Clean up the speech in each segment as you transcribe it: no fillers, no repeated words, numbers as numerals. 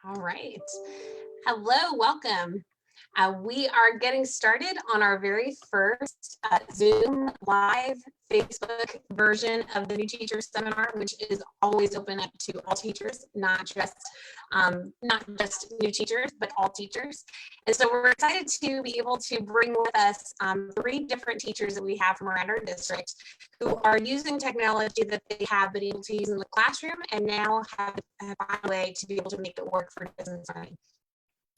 All right. Hello, welcome. We are getting started on our very first Zoom live Facebook version of the New Teacher Seminar, which is always open up to all teachers, not just new teachers, but all teachers. And so we're excited to be able to bring with us 3 different teachers that we have from around our district who are using technology that they have been able to use in the classroom and now have found a way to be able to make it work for distance learning.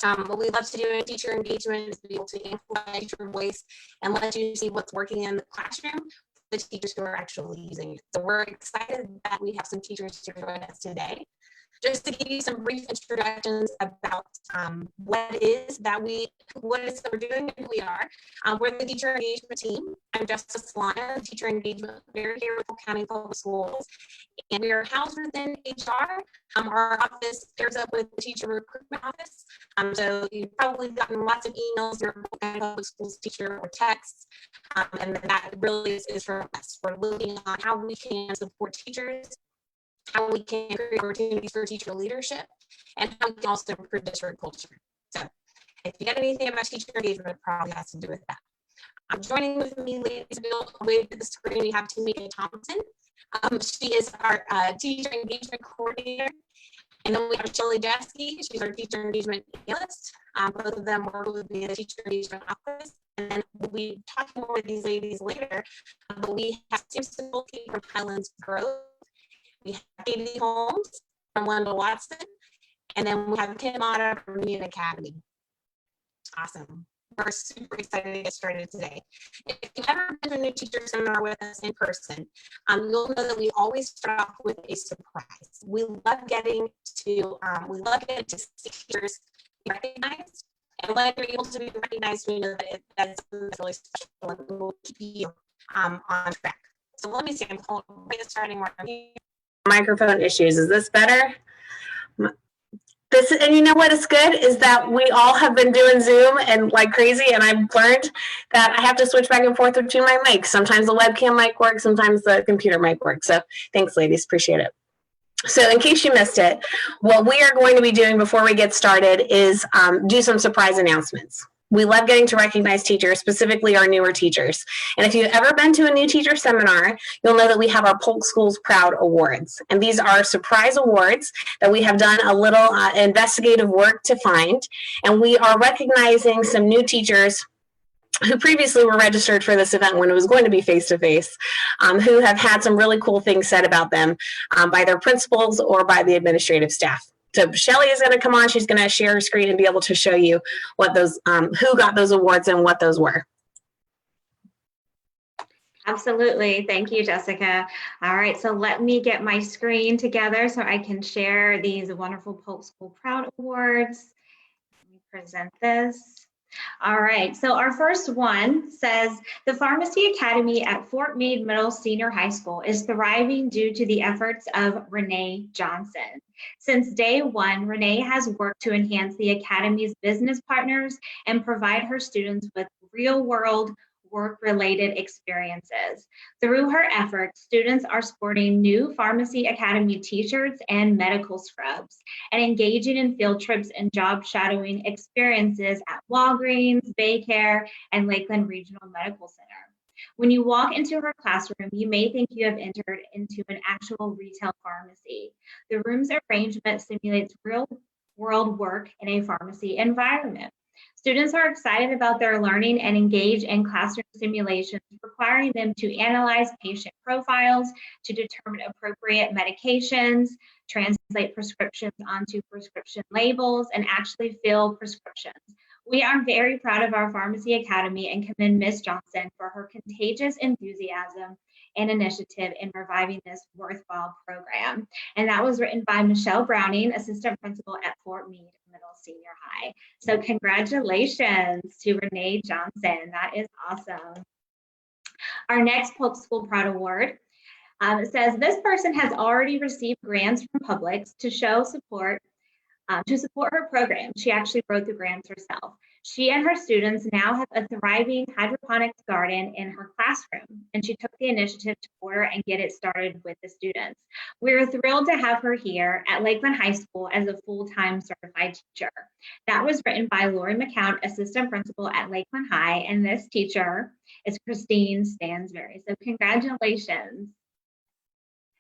What we love to do in teacher engagement is be able to amplify teacher voice and let you see what's working in the classroom for the teachers who are actually using it. So we're excited that we have some teachers to join us today. Just to give you some brief introductions about what it is that we're doing and who we are. We're the teacher engagement team. I'm Justice Solana, teacher engagement here at Polk County Public Schools, and we are housed within HR. Our office pairs up with the teacher recruitment office. So you've probably gotten lots of emails, your Polk County Public Schools teacher or texts, and that really is from us. We're looking on how we can support teachers, how we can create opportunities for teacher leadership, and how we can also improve district culture. So if you got anything about teacher engagement, it probably has to do with that. Joining with me, ladies, wave to the screen, we have Tamika Thompson. She is our teacher engagement coordinator. And then we have Shelly Jaskey, she's our teacher engagement analyst. Both of them work with the teacher engagement office. And then we'll be talking more with these ladies later. But we have Simpson Wilkie from Highlands Grove. We have Katie Holmes from Wendell Watson, and then we have Kim Otta from Union Academy. Awesome. We're super excited to get started today. If you've ever been to a New Teacher Seminar with us in person, you'll know that we always start off with a surprise. We love getting to see teachers be recognized, and when you're able to be recognized, we know that that's really special, and we'll keep you on track. So let me see, I'm starting right here. Microphone issues. Is this better? And you know what is good is that we all have been doing Zoom and like crazy, and I've learned that I have to switch back and forth between my mics. Sometimes the webcam mic works, sometimes the computer mic works. So thanks, ladies. Appreciate it. So in case you missed it, what we are going to be doing before we get started is do some surprise announcements. We love getting to recognize teachers, specifically our newer teachers. And if you've ever been to a new teacher seminar, you'll know that we have our Polk Schools Proud Awards. And these are surprise awards that we have done a little investigative work to find. And we are recognizing some new teachers who previously were registered for this event when it was going to be face-to-face, who have had some really cool things said about them by their principals or by the administrative staff. So Shelly is going to come on. She's going to share her screen and be able to show you what those, who got those awards and what those were. Absolutely. Thank you, Jessica. All right, so let me get my screen together so I can share these wonderful Polk School Proud Awards. Let me present this. All right, so our first one says, the Pharmacy Academy at Fort Meade Middle Senior High School is thriving due to the efforts of Renee Johnson. Since day one, Renee has worked to enhance the Academy's business partners and provide her students with real-world work-related experiences. Through her efforts, students are sporting new Pharmacy Academy t-shirts and medical scrubs and engaging in field trips and job shadowing experiences at Walgreens, Baycare, and Lakeland Regional Medical Center. When you walk into her classroom, you may think you have entered into an actual retail pharmacy. The room's arrangement simulates real-world work in a pharmacy environment. Students are excited about their learning and engage in classroom simulations, requiring them to analyze patient profiles to determine appropriate medications, translate prescriptions onto prescription labels, and actually fill prescriptions. We are very proud of our Pharmacy Academy and commend Ms. Johnson for her contagious enthusiasm and initiative in reviving this worthwhile program. And that was written by Michelle Browning, Assistant Principal at Fort Meade Middle Senior High. So congratulations to Renee Johnson. That is awesome. Our next Polk School Proud Award says this person has already received grants from Publix to show support to support her program. She actually wrote the grants herself. She and her students now have a thriving hydroponics garden in her classroom, and she took the initiative to order and get it started with the students. We're thrilled to have her here at Lakeland High School as a full-time certified teacher. That was written by Lori McCount, assistant principal at Lakeland High, and this teacher is Christine Stansberry. So congratulations.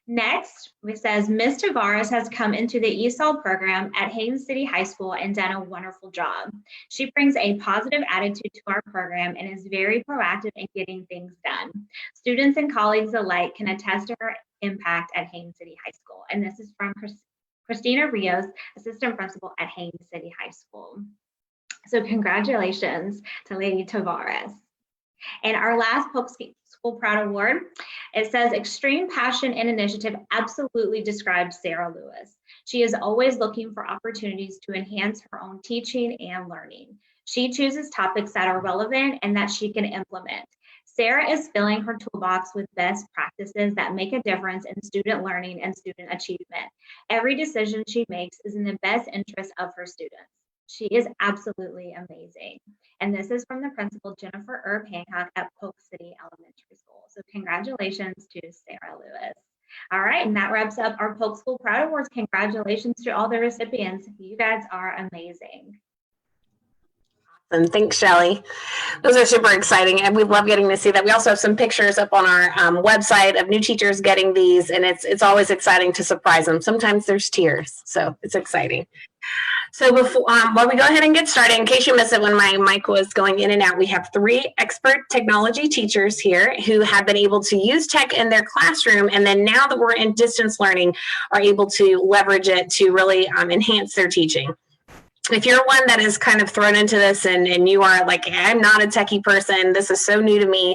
Next, it says, Ms. Tavares has come into the ESOL program at Haines City High School and done a wonderful job. She brings a positive attitude to our program and is very proactive in getting things done. Students and colleagues alike can attest to her impact at Haines City High School. And this is from Christina Rios, assistant principal at Haines City High School. So congratulations to Lady Tavares. And our last Polk School Proud Award, it says extreme passion and initiative absolutely describes Sarah Lewis. She is always looking for opportunities to enhance her own teaching and learning. She chooses topics that are relevant and that she can implement. Sarah is filling her toolbox with best practices that make a difference in student learning and student achievement. Every decision she makes is in the best interest of her students. She is absolutely amazing. And this is from the principal, Jennifer Erb Hancock at Polk City Elementary School. So congratulations to Sarah Lewis. All right, and that wraps up our Polk School Proud Awards. Congratulations to all the recipients. You guys are amazing. And thanks, Shelly. Those are super exciting, and we love getting to see that. We also have some pictures up on our website of new teachers getting these, and it's always exciting to surprise them. Sometimes there's tears, so it's exciting. So before, while we go ahead and get started, in case you missed it when my mic was going in and out, we have 3 expert technology teachers here who have been able to use tech in their classroom, and then now that we're in distance learning, are able to leverage it to really enhance their teaching. If you're one that is kind of thrown into this and you are like, I'm not a techie person, this is so new to me,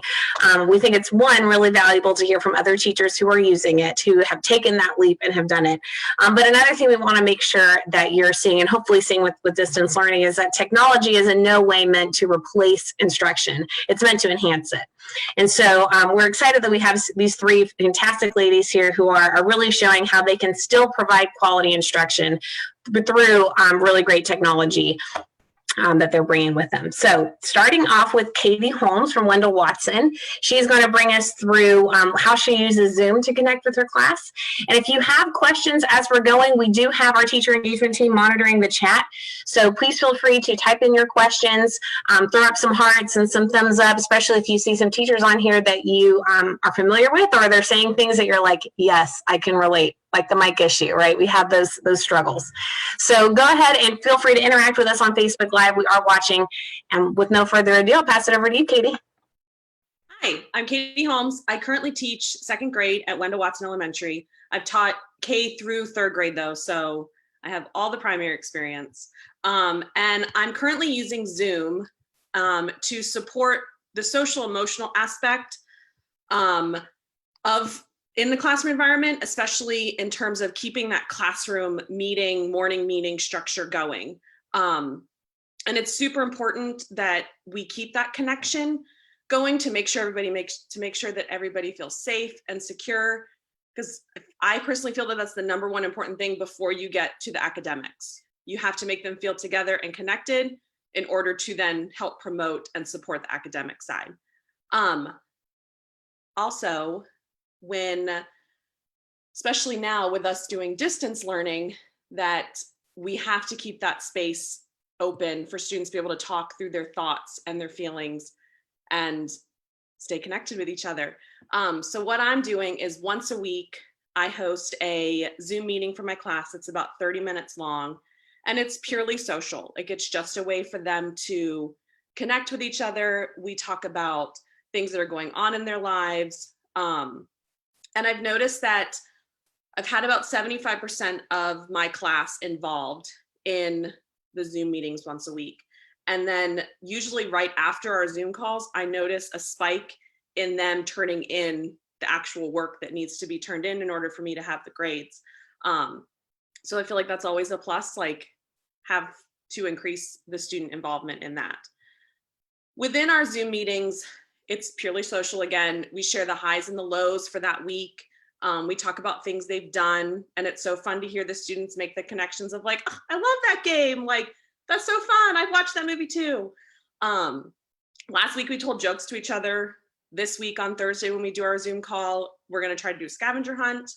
we think it's really valuable to hear from other teachers who are using it, who have taken that leap and have done it. But another thing we want to make sure that you're seeing, and hopefully seeing with distance learning, is that technology is in no way meant to replace instruction. It's meant to enhance it. And so we're excited that we have these 3 fantastic ladies here who are really showing how they can still provide quality instruction through really great technology that they're bringing with them. So starting off with Katie Holmes from Wendell Watson, she's going to bring us through how she uses Zoom to connect with her class. And if you have questions as we're going, we do have our teacher engagement team monitoring the chat. So please feel free to type in your questions, throw up some hearts and some thumbs up, especially if you see some teachers on here that you are familiar with, or they're saying things that you're like, yes, I can relate. Like the mic issue, right? We have those struggles. So go ahead and feel free to interact with us on Facebook Live. We are watching. And with no further ado, I'll pass it over to you, Katie. Hi, I'm Katie Holmes. I currently teach 2nd grade at Wendell Watson Elementary. I've taught K through 3rd grade though, so I have all the primary experience. And I'm currently using Zoom to support the social emotional aspect in the classroom environment, especially in terms of keeping that classroom morning meeting structure going. And it's super important that we keep that connection going to make sure that everybody feels safe and secure, because I personally feel that that's the #1 important thing before you get to the academics. You have to make them feel together and connected in order to then help promote and support the academic side. Also, especially now with us doing distance learning, that we have to keep that space open for students to be able to talk through their thoughts and their feelings and stay connected with each other. So what I'm doing is once a week, I host a Zoom meeting for my class. It's about 30 minutes long, and it's purely social. Like, it's just a way for them to connect with each other. We talk about things that are going on in their lives. And I've noticed that I've had about 75% of my class involved in the Zoom meetings once a week. And then usually right after our Zoom calls, I notice a spike in them turning in the actual work that needs to be turned in order for me to have the grades. So I feel like that's always a plus, like have to increase the student involvement in that. Within our Zoom meetings, it's purely social again. We share the highs and the lows for that week. We talk about things they've done, and it's so fun to hear the students make the connections of like, oh, I love that game. Like, That's so fun. I've watched that movie too. Last week we told jokes to each other. This week on Thursday when we do our Zoom call, we're going to try to do a scavenger hunt.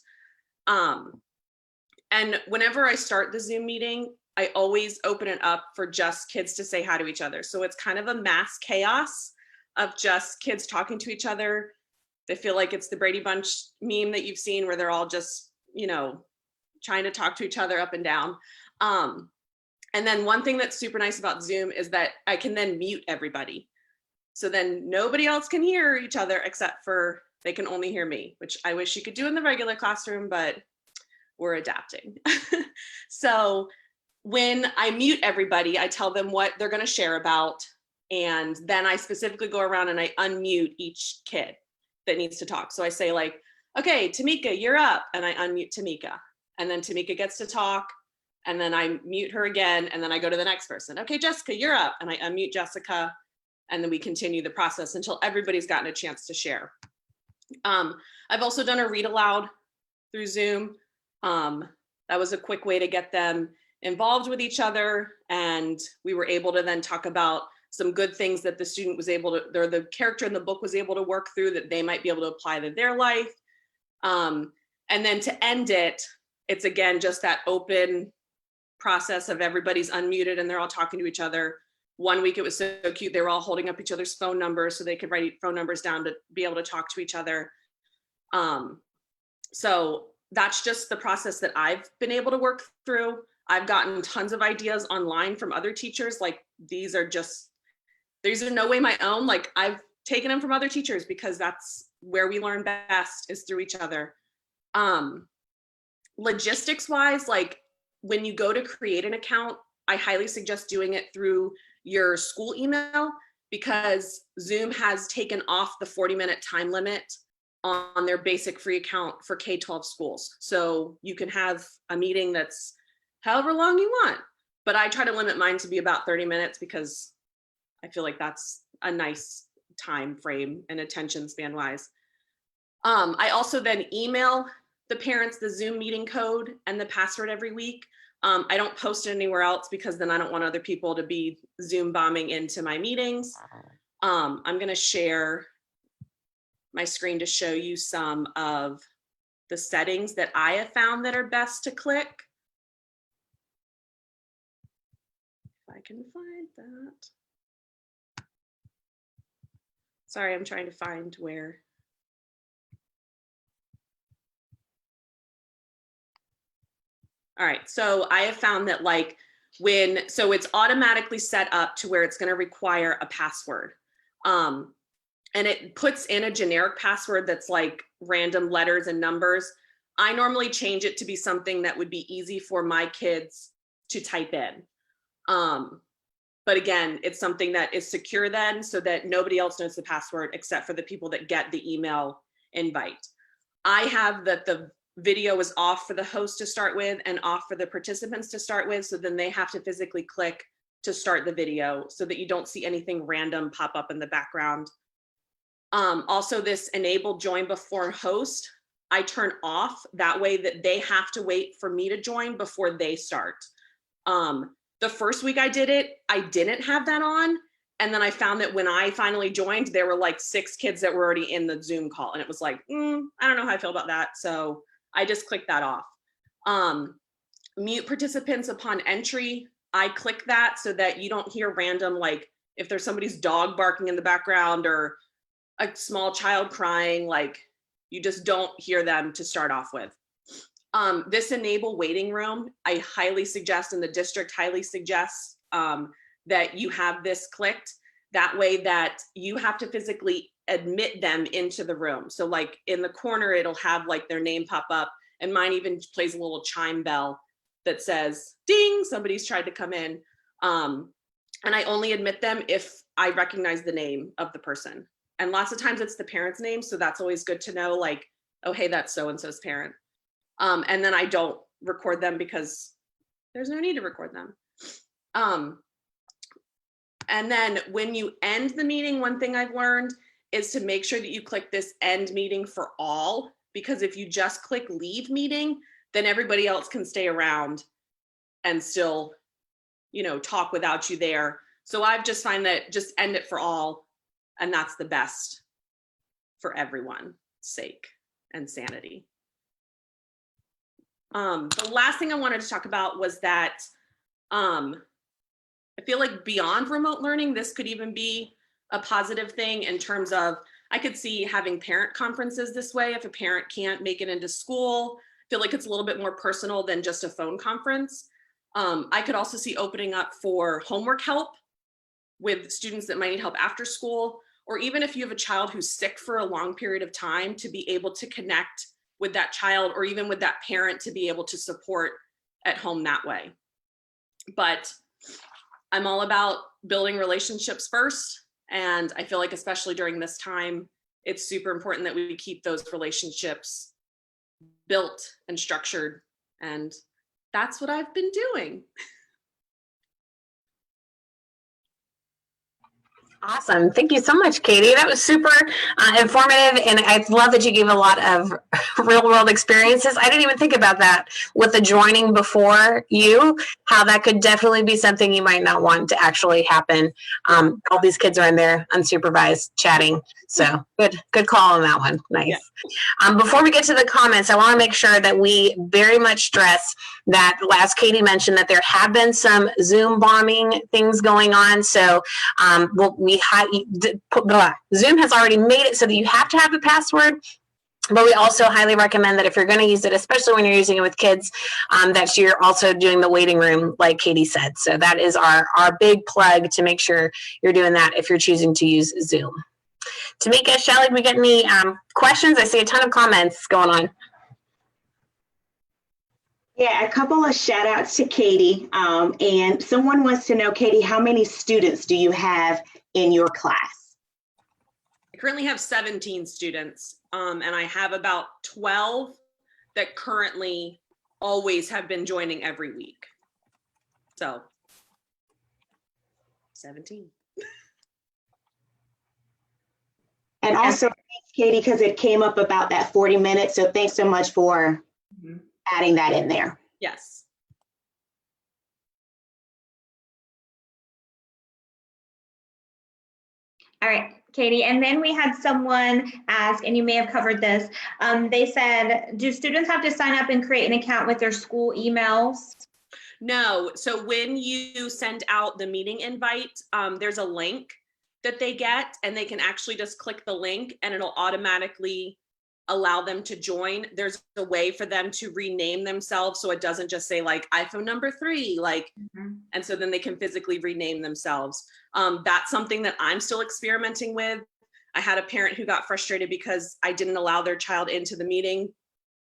And whenever I start the Zoom meeting, I always open it up for just kids to say hi to each other. So it's kind of a mass chaos of just kids talking to each other. They feel like it's the Brady Bunch meme that you've seen where they're all just, you know, trying to talk to each other up and down. And then one thing that's super nice about Zoom is that I can then mute everybody. So then nobody else can hear each other except for they can only hear me, which I wish you could do in the regular classroom, but we're adapting. So when I mute everybody, I tell them what they're going to share about. And then I specifically go around and I unmute each kid that needs to talk. So I say like, okay, Tamika, you're up. And I unmute Tamika. And then Tamika gets to talk. And then I mute her again. And then I go to the next person. Okay, Jessica, you're up. And I unmute Jessica. And then we continue the process until everybody's gotten a chance to share. I've also done a read aloud through Zoom. That was a quick way to get them involved with each other. And we were able to then talk about some good things that the student was able to, or the character in the book was able to work through that they might be able to apply to their life. And then to end it, it's again, just that open process of everybody's unmuted and they're all talking to each other. One week it was so cute. They were all holding up each other's phone numbers so they could write phone numbers down to be able to talk to each other. So that's just the process that I've been able to work through. I've gotten tons of ideas online from other teachers. Like these are no way my own. Like I've taken them from other teachers because that's where we learn best is through each other. Logistics wise, like when you go to create an account, I highly suggest doing it through your school email because Zoom has taken off the 40-minute time limit on their basic free account for K-12 schools. So you can have a meeting that's however long you want, but I try to limit mine to be about 30 minutes because I feel like that's a nice time frame and attention span wise. I also then email the parents the Zoom meeting code and the password every week. I don't post it anywhere else because then I don't want other people to be Zoom bombing into my meetings. I'm going to share my screen to show you some of the settings that I have found that are best to click. If I can find that. Sorry, I'm trying to find where. All right, so I have found that like so it's automatically set up to where it's going to require a password. And it puts in a generic password that's like random letters and numbers. I normally change it to be something that would be easy for my kids to type in. But again, it's something that is secure then so that nobody else knows the password except for the people that get the email invite. I have that the video is off for the host to start with and off for the participants to start with. So then they have to physically click to start the video so that you don't see anything random pop up in the background. Also this enable join before host, I turn off that way that they have to wait for me to join before they start. The first week I did it, I didn't have that on. And then I found that when I finally joined, there were like 6 kids that were already in the Zoom call. And it was like, I don't know how I feel about that. So I just clicked that off. Mute participants upon entry. I click that so that you don't hear random, like if there's somebody's dog barking in the background or a small child crying, like you just don't hear them to start off with. This enable waiting room, I highly suggest, and the district highly suggests that you have this clicked. That way that you have to physically admit them into the room. So like in the corner, it'll have like their name pop up, and mine even plays a little chime bell that says, ding, somebody's tried to come in. And I only admit them if I recognize the name of the person. And lots of times it's the parent's name. So that's always good to know, like, oh, hey, that's so-and-so's parent. And then I don't record them because there's no need to record them. And then when you end the meeting, one thing I've learned is to make sure that you click this end meeting for all, because if you just click leave meeting, then everybody else can stay around and still talk without you there. So I've just find that just end it for all, and that's the best for everyone's sake and sanity. The last thing I wanted to talk about was that I feel like beyond remote learning, this could even be a positive thing in terms of, I could see having parent conferences this way. If a parent can't make it into school, I feel like it's a little bit more personal than just a phone conference. I could also see opening up for homework help with students that might need help after school, or even if you have a child who's sick for a long period of time, to be able to connect with that child, or even with that parent to be able to support at home that way. But I'm all about building relationships first. And I feel like especially during this time, it's super important that we keep those relationships built and structured. And that's what I've been doing. Awesome. Thank you so much, Katie. That was super informative. And I love that you gave a lot of real world experiences. I didn't even think about that with the joining before you, how that could definitely be something you might not want to actually happen. All these kids are in there unsupervised chatting. So good call on that one. Nice. Yeah. Before we get to the comments, I want to make sure that we very much stress that, as Katie mentioned, that there have been some Zoom bombing things going on. So Zoom has already made it so that you have to have a password. But we also highly recommend that if you're going to use it, especially when you're using it with kids, that you're also doing the waiting room, like Katie said. So that is our big plug to make sure you're doing that if you're choosing to use Zoom. Tamika, Shelly, we get any questions? I see a ton of comments going on. Yeah, a couple of shout outs to Katie. And someone wants to know, Katie, how many students do you have in your class? I currently have 17 students, and I have about 12 that currently always have been joining every week. So 17. And also, thanks, Katie, because it came up about that 40 minutes. So thanks so much for adding that in there. Yes. All right, Katie, and then we had someone ask, and you may have covered this, they said, do students have to sign up and create an account with their school emails? No, so when you send out the meeting invite, there's a link that they get, and they can actually just click the link and it'll automatically allow them to join. There's a way for them to rename themselves so it doesn't just say like iPhone number 3, like, and so then they can physically rename themselves. That's something that I'm still experimenting with. I had a parent who got frustrated because I didn't allow their child into the meeting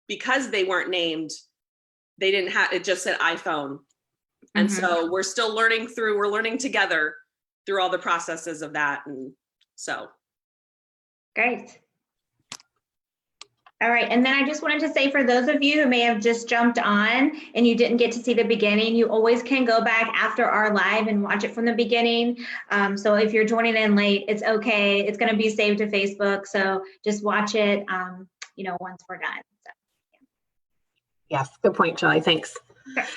because they weren't named. They didn't have, it just said iPhone. And so we're still learning we're learning together through all the processes of that. And so. Great. All right, and then I just wanted to say, for those of you who may have just jumped on and you didn't get to see the beginning, you always can go back after our live and watch it from the beginning. So if you're joining in late, it's okay. It's going to be saved to Facebook. So just watch it, once we're done. So, yeah. Yes, good point, Charlie. Thanks. Okay.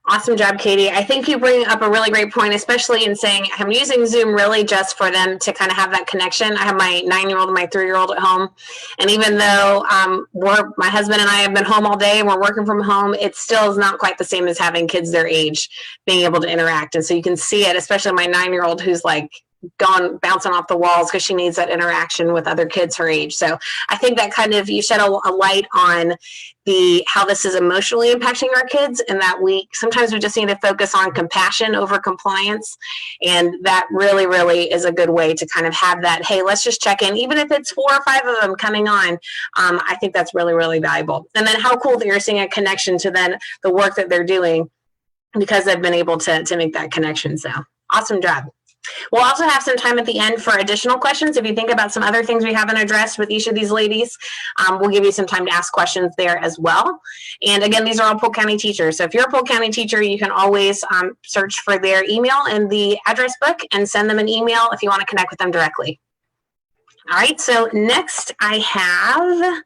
Awesome job, Katie. I think you bring up a really great point, especially in saying I'm using Zoom really just for them to kind of have that connection. I have my 9-year-old and my 3-year-old at home. And even though my husband and I have been home all day and we're working from home, it still is not quite the same as having kids their age being able to interact. And so you can see it, especially my 9-year-old who's like bouncing off the walls because she needs that interaction with other kids her age. So I think that kind of, you shed a light on how this is emotionally impacting our kids, and that sometimes we just need to focus on compassion over compliance. And that really, really is a good way to kind of have that, hey, let's just check in, even if it's 4 or 5 of them coming on. I think that's really, really valuable. And then how cool that you're seeing a connection to then the work that they're doing because they've been able to make that connection. So awesome job. We'll also have some time at the end for additional questions. If you think about some other things we haven't addressed with each of these ladies, we'll give you some time to ask questions there as well. And again, these are all Polk County teachers. So if you're a Polk County teacher, you can always search for their email in the address book and send them an email if you want to connect with them directly. All right, so next I have,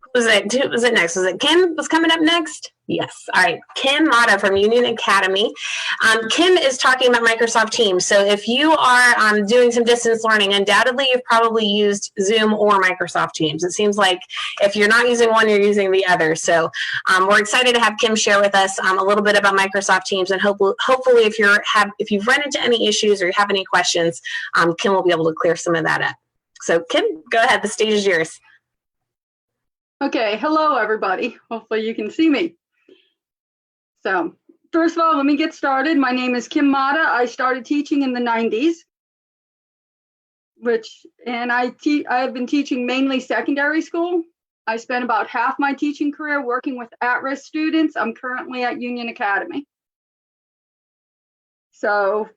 who was it next? Was it Kim was coming up next? Yes. All right. Kim Mata from Union Academy. Kim is talking about Microsoft Teams. So if you are doing some distance learning, undoubtedly you've probably used Zoom or Microsoft Teams. It seems like if you're not using one, you're using the other. So we're excited to have Kim share with us a little bit about Microsoft Teams, and hopefully if you've run into any issues or you have any questions, Kim will be able to clear some of that up. So Kim, go ahead. The stage is yours. Okay, hello everybody. Hopefully you can see me. So first of all, let me get started. My name is Kim Mata. I started teaching in the 90s, I have been teaching mainly secondary school. I spent about half my teaching career working with at-risk students. I'm currently at Union Academy. So,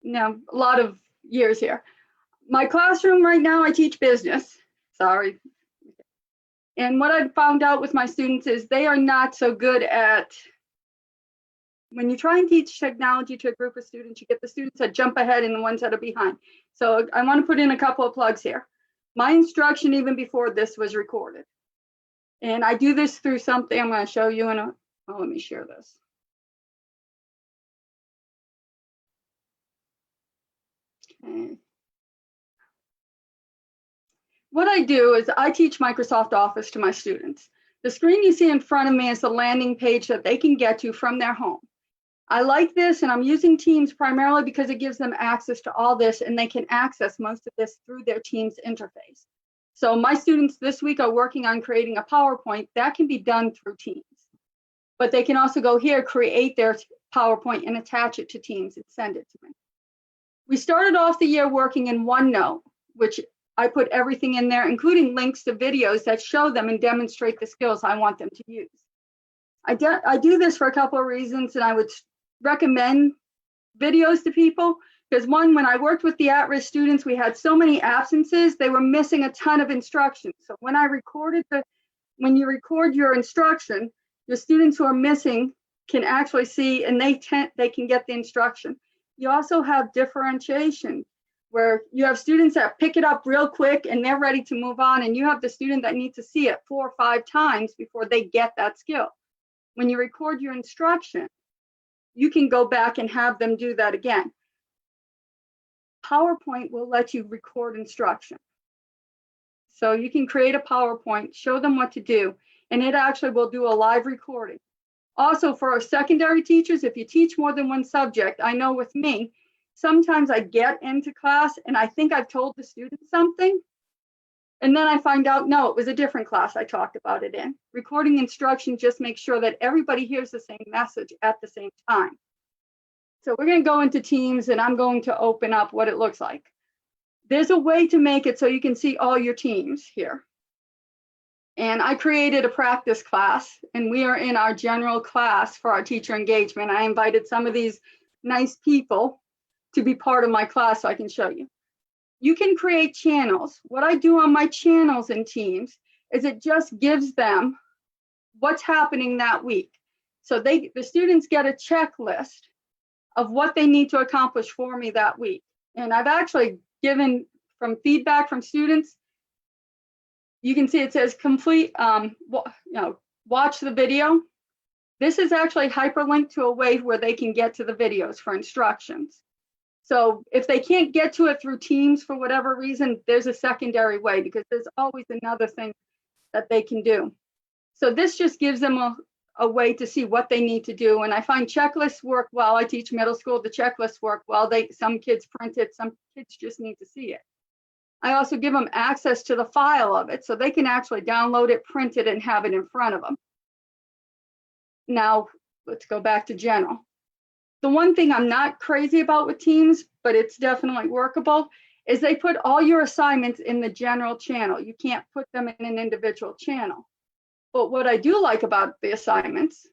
a lot of years here. My classroom right now, I teach business. Sorry. And what I found out with my students is they are not so good at, when you try and teach technology to a group of students, you get the students that jump ahead and the ones that are behind. So I want to put in a couple of plugs here. My instruction, even before this, was recorded. And I do this through something I'm going to show you let me share this. Okay. What I do is I teach Microsoft Office to my students. The screen you see in front of me is the landing page that they can get to from their home. I like this, and I'm using Teams primarily because it gives them access to all this, and they can access most of this through their Teams interface. So my students this week are working on creating a PowerPoint. That can be done through Teams. But they can also go here, create their PowerPoint, and attach it to Teams and send it to me. We started off the year working in OneNote, which I put everything in there, including links to videos that show them and demonstrate the skills I want them to use. I do this for a couple of reasons, and I would recommend videos to people because, one, when I worked with the at-risk students, we had so many absences, they were missing a ton of instruction. So when you record your instruction, your students who are missing can actually see, and they can get the instruction. You also have differentiation, where you have students that pick it up real quick and they're ready to move on, and you have the student that needs to see it 4 or 5 times before they get that skill. When you record your instruction, you can go back and have them do that again. PowerPoint will let you record instruction. So you can create a PowerPoint, show them what to do, and it actually will do a live recording. Also, for our secondary teachers, if you teach more than one subject, I know with me, sometimes I get into class and I think I've told the student something, and then I find out, no, it was a different class I talked about it in. Recording instruction just makes sure that everybody hears the same message at the same time. So we're going to go into Teams, and I'm going to open up what it looks like. There's a way to make it so you can see all your teams here. And I created a practice class, and we are in our general class for our teacher engagement. I invited some of these nice people to be part of my class so I can show you. You can create channels. What I do on my channels in Teams is it just gives them what's happening that week. So the students get a checklist of what they need to accomplish for me that week. And I've actually given from feedback from students. You can see it says complete, watch the video. This is actually hyperlinked to a way where they can get to the videos for instructions. So if they can't get to it through Teams for whatever reason, there's a secondary way, because there's always another thing that they can do. So this just gives them a way to see what they need to do. And I find checklists work well. I teach middle school, the checklists work well. Some kids print it, some kids just need to see it. I also give them access to the file of it so they can actually download it, print it, and have it in front of them. Now, let's go back to general. The one thing I'm not crazy about with Teams, but it's definitely workable, is they put all your assignments in the general channel. You can't put them in an individual channel. But what I do like about the assignments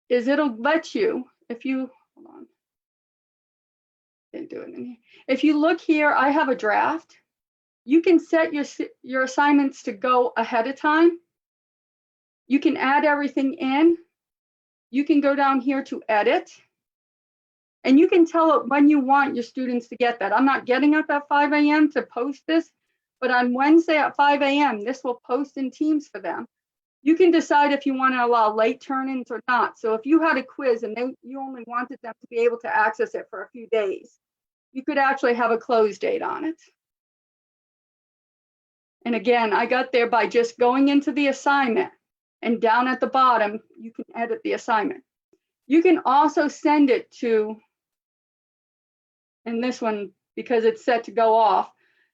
is it'll let you, if you, hold on, didn't do it in here. If you look here, I have a draft. You can set your assignments to go ahead of time. You can add everything in. You can go down here to edit. And you can tell it when you want your students to get that. I'm not getting up at 5 a.m. to post this, But on Wednesday at 5 a.m., this will post in Teams for them. You can decide if you want to allow late turn-ins or not. So if you had a quiz and you only wanted them to be able to access it for a few days, you could actually have a close date on it. And again, I got there by just going into the assignment, and down at the bottom, you can edit the assignment. You can also send it to, and this one, because it's set to go off,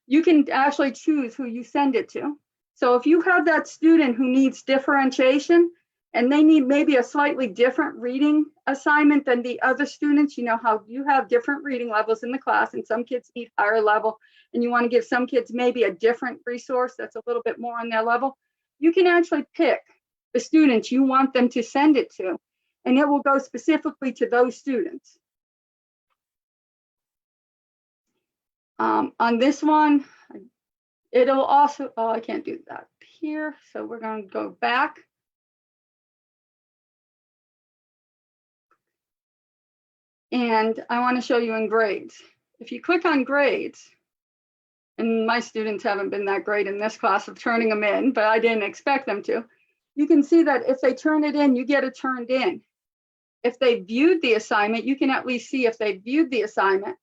you can actually choose who you send it to. So if you have that student who needs differentiation and they need maybe a slightly different reading assignment than the other students, you know how you have different reading levels in the class and some kids need higher level, and you want to give some kids maybe a different resource that's a little bit more on their level, you can actually pick the students you want them to send it to, and it will go specifically to those students. On this one, it'll also, oh, I can't do that here, so we're going to go back. And I want to show you in grades. If you click on grades, and my students haven't been that great in this class of turning them in, but I didn't expect them to, you can see that if they turn it in, you get it turned in. If they viewed the assignment, you can at least see if they viewed the assignment.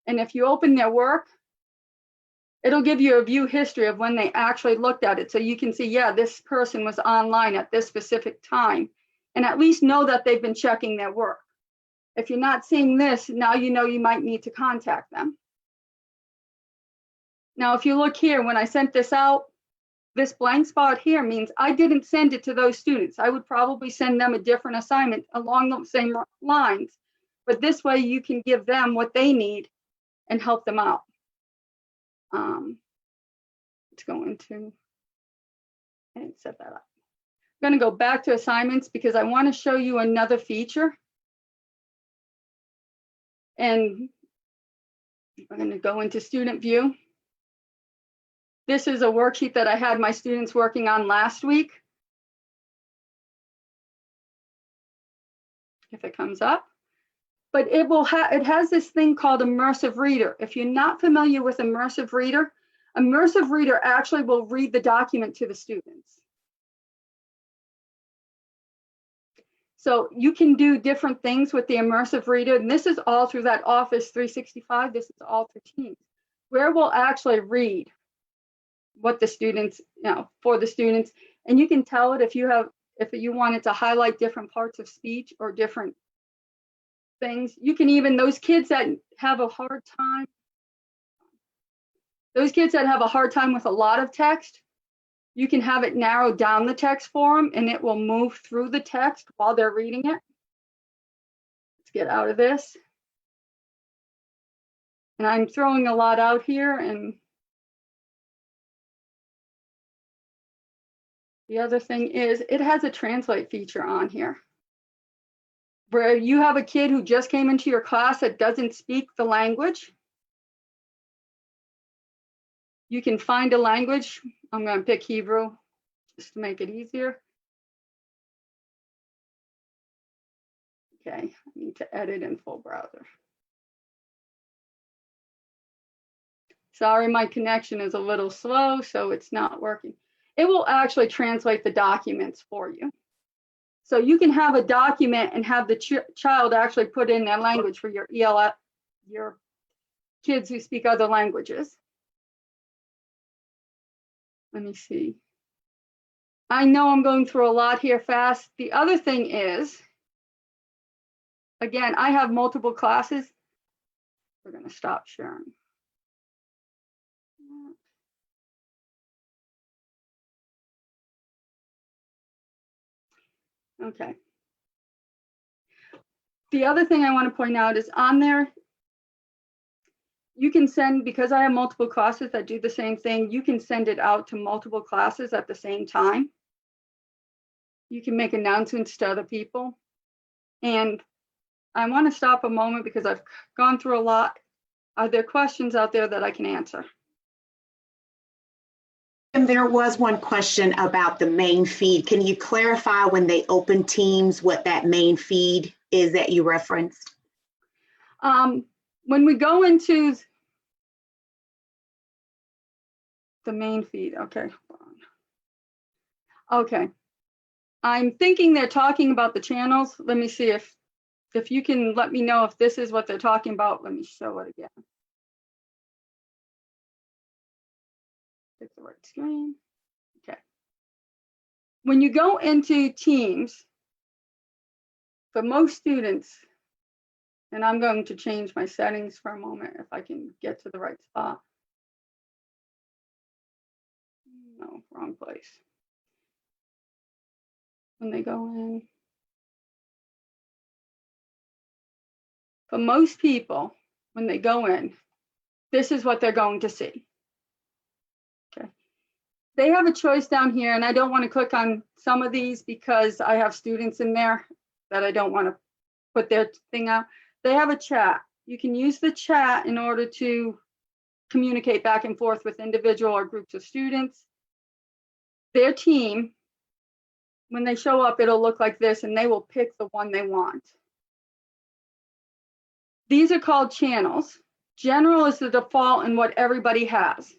And if you open their work, it'll give you a view history of when they actually looked at it. So you can see, yeah, this person was online at this specific time, and at least know that they've been checking their work. If you're not seeing this, now you know you might need to contact them. Now, if you look here, when I sent this out, this blank spot here means I didn't send it to those students. I would probably send them a different assignment along the same lines, but this way you can give them what they need and help them out. Let's go into and set that up. I'm going to go back to assignments because I want to show you another feature. And I'm going to go into student view. This is a worksheet that I had my students working on last week. If it comes up. But it has this thing called Immersive Reader. If you're not familiar with Immersive Reader actually will read the document to the students. So you can do different things with the Immersive Reader, and this is all through that Office 365. This is all through Teams, where we'll actually read what the students, for the students, and you can tell it if you wanted to highlight different parts of speech or different things. You can even, those kids that have a hard time with a lot of text, you can have it narrow down the text for them and it will move through the text while they're reading it. Let's get out of this. And I'm throwing a lot out here, and the other thing is it has a translate feature on here, where you have a kid who just came into your class that doesn't speak the language. You can find a language. I'm going to pick Hebrew just to make it easier. Okay, I need to edit in full browser. Sorry, my connection is a little slow, so it's not working. It will actually translate the documents for you. So you can have a document and have the child actually put in their language for your ELF, your kids who speak other languages. Let me see. I know I'm going through a lot here fast. The other thing is, again, I have multiple classes. We're going to stop sharing. Okay. The other thing I want to point out is on there, you can send, because I have multiple classes that do the same thing, you can send it out to multiple classes at the same time. You can make announcements to other people. And I want to stop a moment because I've gone through a lot. Are there questions out there that I can answer? And there was one question about the main feed. Can you clarify when they open Teams what that main feed is that you referenced? When we go into the main feed. Okay. Okay. I'm thinking they're talking about the channels. Let me see if you can let me know if this is what they're talking about. Let me show it again. Pick the right screen. Okay. When you go into Teams, for most students, and I'm going to change my settings for a moment if I can get to the right spot. No, wrong place. When they go in, for most people, when they go in, this is what they're going to see. Okay. They have a choice down here, and I don't want to click on some of these because I have students in there that I don't want to put their thing out. They have a chat. You can use the chat in order to communicate back and forth with individual or groups of students. Their team, when they show up, it'll look like this, and they will pick the one they want. These are called channels. General is the default and what everybody has.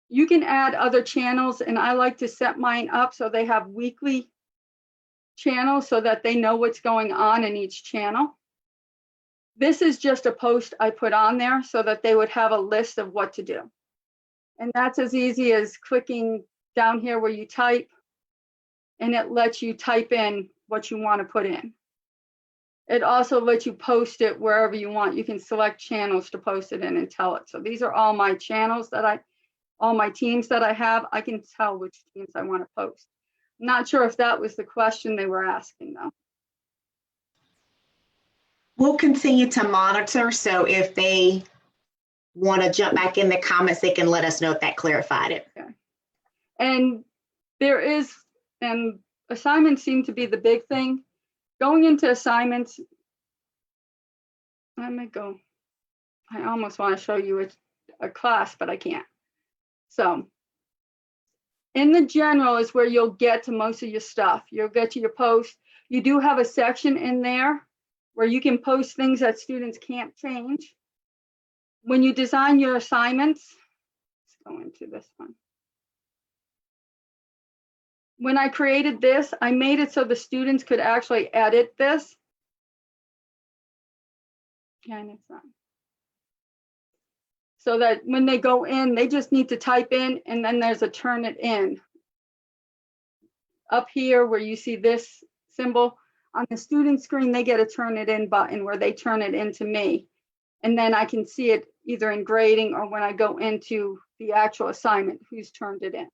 You can add other channels, and I like to set mine up so they have weekly channels so that they know what's going on in each channel. This is just a post I put on there so that they would have a list of what to do. And that's as easy as clicking down here where you type, and it lets you type in what you want to put in. It also lets you post it wherever you want. You can select channels to post it in and tell it. So these are all my channels that all my teams that I have. I can tell which teams I want to post. I'm not sure if that was the question they were asking though. We'll continue to monitor, so if they want to jump back in the comments, they can let us know if that clarified it. Okay. And there is, and assignments seem to be the big thing. Going into assignments, let me go. I almost want to show you a class, but I can't. So in the general is where you'll get to most of your stuff. You'll get to your post. You do have a section in there where you can post things that students can't change. When you design your assignments, let's go into this one. When I created this, I made it so the students could actually edit this. And it's not. So that when they go in, they just need to type in, and then there's a turn it in. Up here where you see this symbol, on the student screen, they get a turn it in button where they turn it into me. And then I can see it either in grading or when I go into the actual assignment, who's turned it in.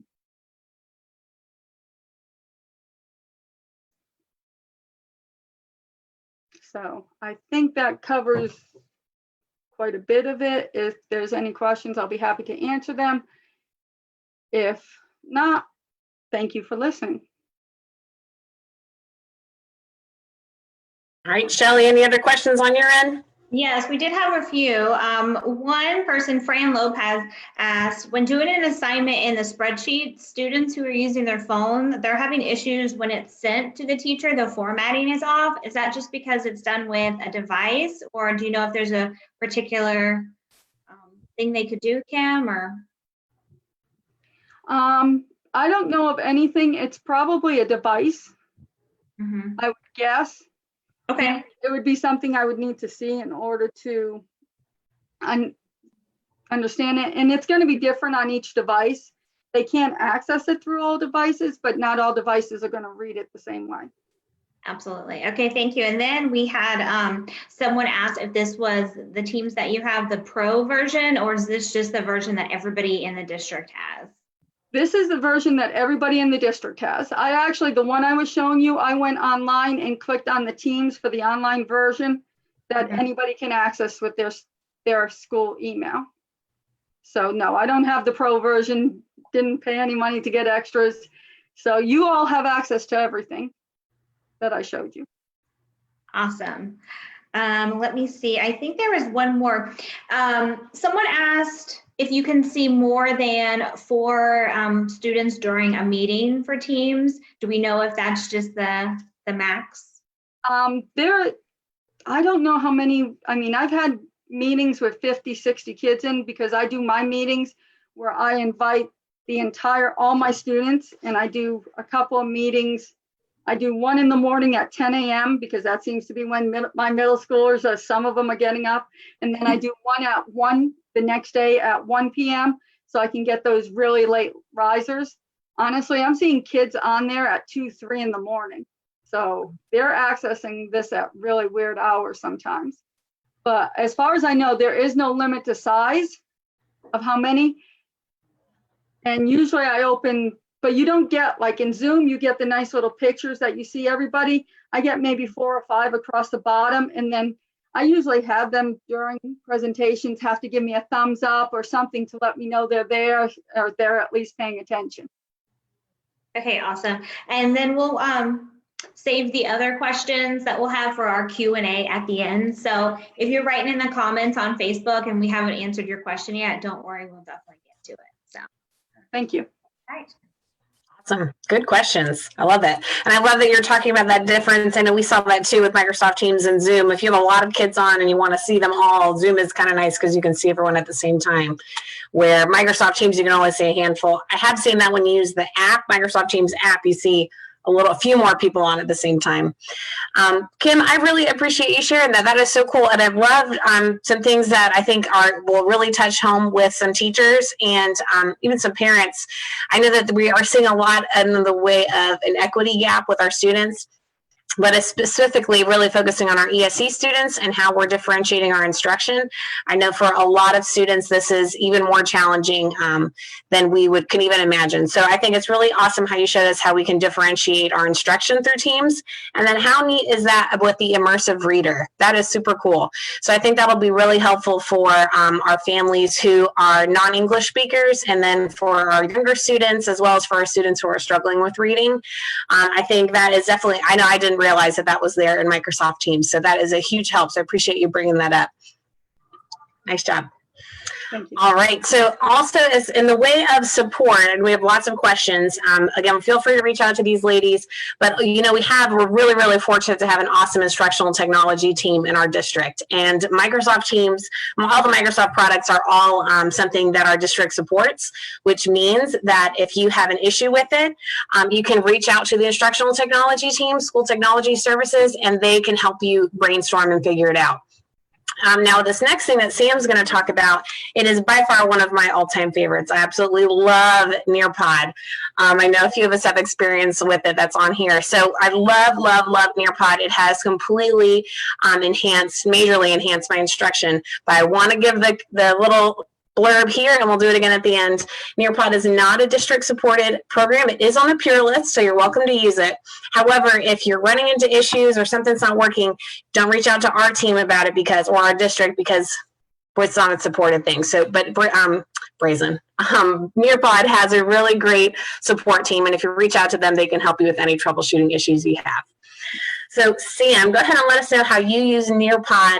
So I think that covers quite a bit of it. If there's any questions, I'll be happy to answer them. If not, thank you for listening. All right, Shelley, any other questions on your end? Yes, we did have a few. One person, Fran Lopez, asked, when doing an assignment in the spreadsheet, students who are using their phone, they're having issues when it's sent to the teacher, the formatting is off. Is that just because it's done with a device, or do you know if there's a particular thing they could do, Kim, or? I don't know of anything. It's probably a device, I would guess. Okay. It would be something I would need to see in order to understand it. And it's going to be different on each device. They can't access it through all devices, but not all devices are going to read it the same way. Absolutely. Okay, thank you. And then we had someone asked if this was the teams that you have, the pro version, or is this just the version that everybody in the district has? This is the version that everybody in the district has. The one I was showing you, I went online and clicked on the Teams for the online version that anybody can access with their school email. So no, I don't have the pro version, didn't pay any money to get extras. So you all have access to everything that I showed you. Awesome. Let me see. I think there was one more. Someone asked if you can see more than 4 students during a meeting for Teams. Do we know if that's just the max? I don't know how many. I mean, I've had meetings with 50, 60 kids in, because I do my meetings where I invite all my students, and I do a couple of meetings. I do one in the morning at 10 a.m. because that seems to be when my middle schoolers, some of them are getting up. And then I do one at 1 the next day at 1 p.m. so I can get those really late risers. Honestly, I'm seeing kids on there at 2, 3 in the morning. So they're accessing this at really weird hours sometimes. But as far as I know, there is no limit to size of how many. And usually I open, but you don't get, like in Zoom, you get the nice little pictures that you see everybody. I get maybe 4 or 5 across the bottom. And then I usually have them during presentations have to give me a thumbs up or something to let me know they're there or they're at least paying attention. Okay, awesome. And then we'll save the other questions that we'll have for our Q&A at the end. So if you're writing in the comments on Facebook and we haven't answered your question yet, don't worry, we'll definitely get to it. So Thank you. all right. Awesome. Good questions. I love it. And I love that you're talking about that difference. I know we saw that too with Microsoft Teams and Zoom. If you have a lot of kids on and you want to see them all, Zoom is kind of nice because you can see everyone at the same time. Where Microsoft Teams, you can only see a handful. I have seen that when you use the app, Microsoft Teams app, you see a few more people on at the same time. Kim, I really appreciate you sharing that. That is so cool. And I've loved some things that I think will really touch home with some teachers and even some parents. I know that we are seeing a lot in the way of an equity gap with our students, but it's specifically really focusing on our ESE students and how we're differentiating our instruction. I know for a lot of students, this is even more challenging than we can even imagine. So I think it's really awesome how you showed us how we can differentiate our instruction through Teams. And then how neat is that with the immersive reader? That is super cool. So I think that'll be really helpful for our families who are non-English speakers, and then for our younger students, as well as for our students who are struggling with reading. I think that is definitely, I know I didn't realize that was there in Microsoft Teams. So that is a huge help. So I appreciate you bringing that up. Nice job. Thank you. All right. So also as in the way of support, and we have lots of questions. Again, feel free to reach out to these ladies. But we're really, really fortunate to have an awesome instructional technology team in our district. And Microsoft Teams, all the Microsoft products are all something that our district supports, which means that if you have an issue with it, you can reach out to the instructional technology team, school technology services, and they can help you brainstorm and figure it out. Now, this next thing that Sam's going to talk about, it is by far one of my all-time favorites. I absolutely love Nearpod. I know a few of us have experience with it that's on here. So I love, love, love Nearpod. It has completely majorly enhanced my instruction. But I want to give the little blurb here, and we'll do it again at the end. Nearpod is not a district-supported program. It is on the peer list, so you're welcome to use it. However, if you're running into issues or something's not working, don't reach out to our team about it or our district, because it's not a supported thing. So, but Brazen. Nearpod has a really great support team, and if you reach out to them, they can help you with any troubleshooting issues you have. So Sam, go ahead and let us know how you use Nearpod.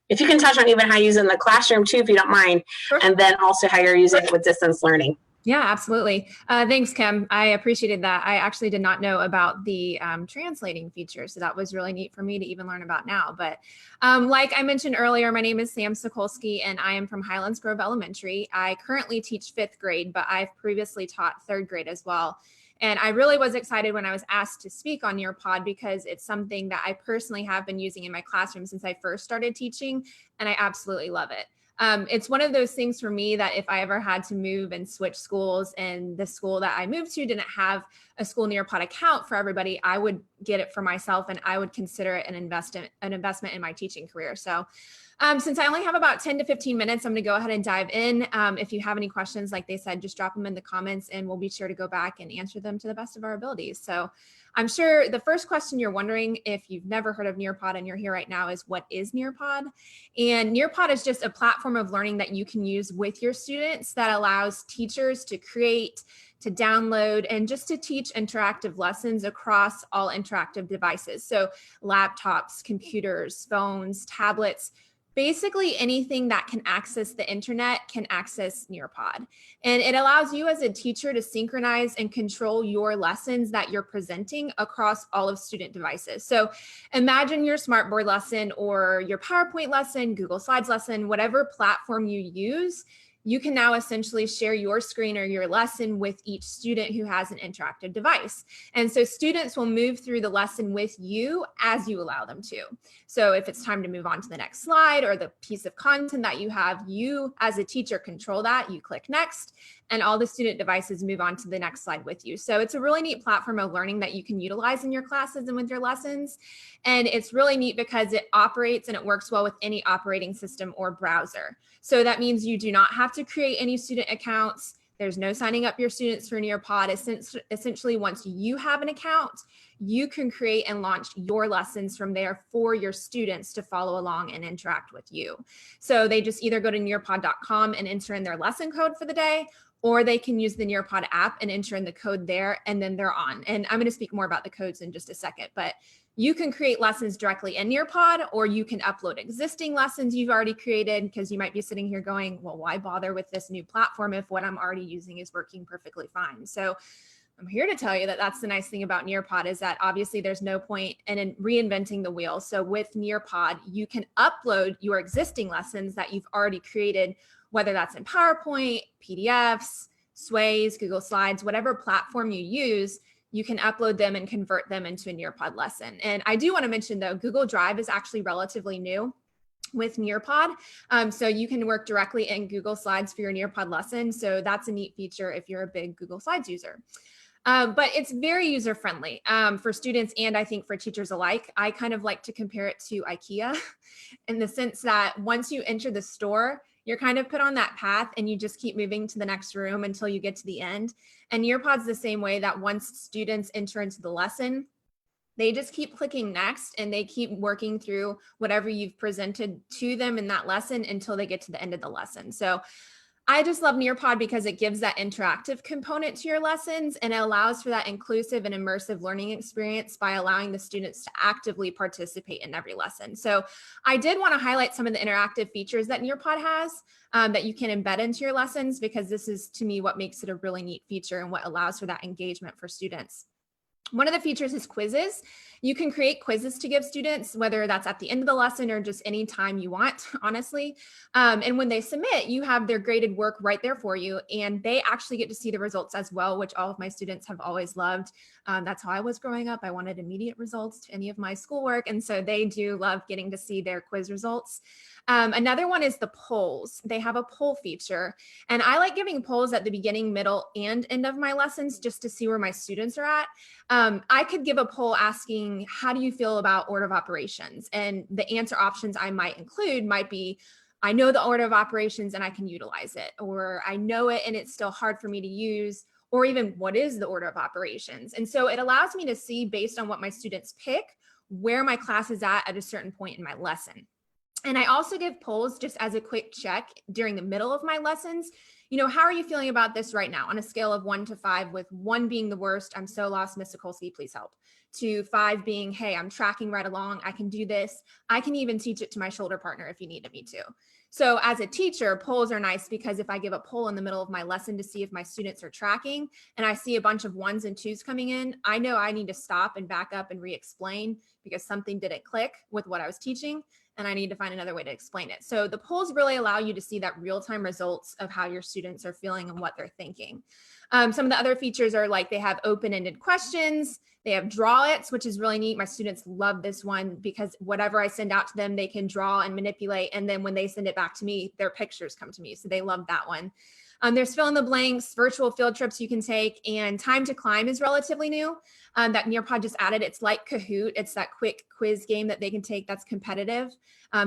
If you can touch on even how you use it in the classroom too, if you don't mind, Sure. And then also how you're using it with distance learning. Yeah, absolutely. Thanks, Kim. I appreciated that. I actually did not know about the translating feature, so that was really neat for me to even learn about now. But like I mentioned earlier, my name is Sam Sokolsky, and I am from Highlands Grove Elementary. I currently teach 5th grade, but I've previously taught 3rd grade as well. And I really was excited when I was asked to speak on Nearpod because it's something that I personally have been using in my classroom since I first started teaching, and I absolutely love it. It's one of those things for me that if I ever had to move and switch schools and the school that I moved to didn't have a school Nearpod account for everybody, I would get it for myself and I would consider it an investment in my teaching career. So since I only have about 10 to 15 minutes, I'm going to go ahead and dive in. If you have any questions, like they said, just drop them in the comments and we'll be sure to go back and answer them to the best of our abilities. So I'm sure the first question you're wondering, if you've never heard of Nearpod and you're here right now, is what is Nearpod? And Nearpod is just a platform of learning that you can use with your students that allows teachers to create, to download, and just to teach interactive lessons across all interactive devices. So laptops, computers, phones, tablets, basically anything that can access the internet can access Nearpod. And it allows you as a teacher to synchronize and control your lessons that you're presenting across all of student devices. So imagine your Smartboard lesson or your PowerPoint lesson, Google Slides lesson, whatever platform you use, you can now essentially share your screen or your lesson with each student who has an interactive device. And so students will move through the lesson with you as you allow them to. So if it's time to move on to the next slide or the piece of content that you have, you as a teacher control that. You click next, and all the student devices move on to the next slide with you. So it's a really neat platform of learning that you can utilize in your classes and with your lessons. And it's really neat because it operates and it works well with any operating system or browser. So that means you do not have to create any student accounts. There's no signing up your students for Nearpod. Essentially, once you have an account, you can create and launch your lessons from there for your students to follow along and interact with you. So they just either go to nearpod.com and enter in their lesson code for the day, or they can use the Nearpod app and enter in the code there, and then they're on. And I'm going to speak more about the codes in just a second, but you can create lessons directly in Nearpod, or you can upload existing lessons you've already created, because you might be sitting here going, well, why bother with this new platform if what I'm already using is working perfectly fine? So I'm here to tell you that that's the nice thing about Nearpod, is that obviously there's no point in reinventing the wheel. So with Nearpod, you can upload your existing lessons that you've already created, whether that's in PowerPoint, PDFs, Sways, Google Slides, whatever platform you use, you can upload them and convert them into a Nearpod lesson. And I do want to mention though, Google Drive is actually relatively new with Nearpod. So you can work directly in Google Slides for your Nearpod lesson. So that's a neat feature if you're a big Google Slides user. But it's very user-friendly for students and I think for teachers alike. I kind of like to compare it to IKEA in the sense that once you enter the store, you're kind of put on that path and you just keep moving to the next room until you get to the end. And Nearpod's the same way, that once students enter into the lesson, they just keep clicking next and they keep working through whatever you've presented to them in that lesson until they get to the end of the lesson. So I just love Nearpod because it gives that interactive component to your lessons, and it allows for that inclusive and immersive learning experience by allowing the students to actively participate in every lesson. So I did want to highlight some of the interactive features that Nearpod has that you can embed into your lessons, because this is, to me, what makes it a really neat feature and what allows for that engagement for students. One of the features is quizzes. You can create quizzes to give students, whether that's at the end of the lesson or just any time you want, honestly. And when they submit, you have their graded work right there for you, and they actually get to see the results as well, which all of my students have always loved. That's how I was growing up. I wanted immediate results to any of my schoolwork, and so they do love getting to see their quiz results. Another one is the polls. They have a poll feature, and I like giving polls at the beginning, middle, and end of my lessons just to see where my students are at. I could give a poll asking, how do you feel about order of operations? And the answer options I might include might be, I know the order of operations and I can utilize it, or I know it and it's still hard for me to use, or even what is the order of operations? And so it allows me to see, based on what my students pick, where my class is at a certain point in my lesson. And I also give polls just as a quick check during the middle of my lessons. You know, how are you feeling about this right now on a scale of 1 to 5, with 1 being the worst, I'm so lost, Miss Sikulski, please help, to 5 being, hey, I'm tracking right along, I can do this. I can even teach it to my shoulder partner if you needed me to. So as a teacher, polls are nice, because if I give a poll in the middle of my lesson to see if my students are tracking and I see a bunch of 1s and 2s coming in, I know I need to stop and back up and re-explain because something didn't click with what I was teaching, and I need to find another way to explain it. So the polls really allow you to see that real-time results of how your students are feeling and what they're thinking. Some of the other features are like they have open-ended questions, they have draw its, which is really neat. My students love this one because whatever I send out to them, they can draw and manipulate. And then when they send it back to me, their pictures come to me. So they love that one. There's fill in the blanks, virtual field trips you can take, and time to climb is relatively new. That Nearpod just added. It's like Kahoot. It's that quick quiz game that they can take that's competitive.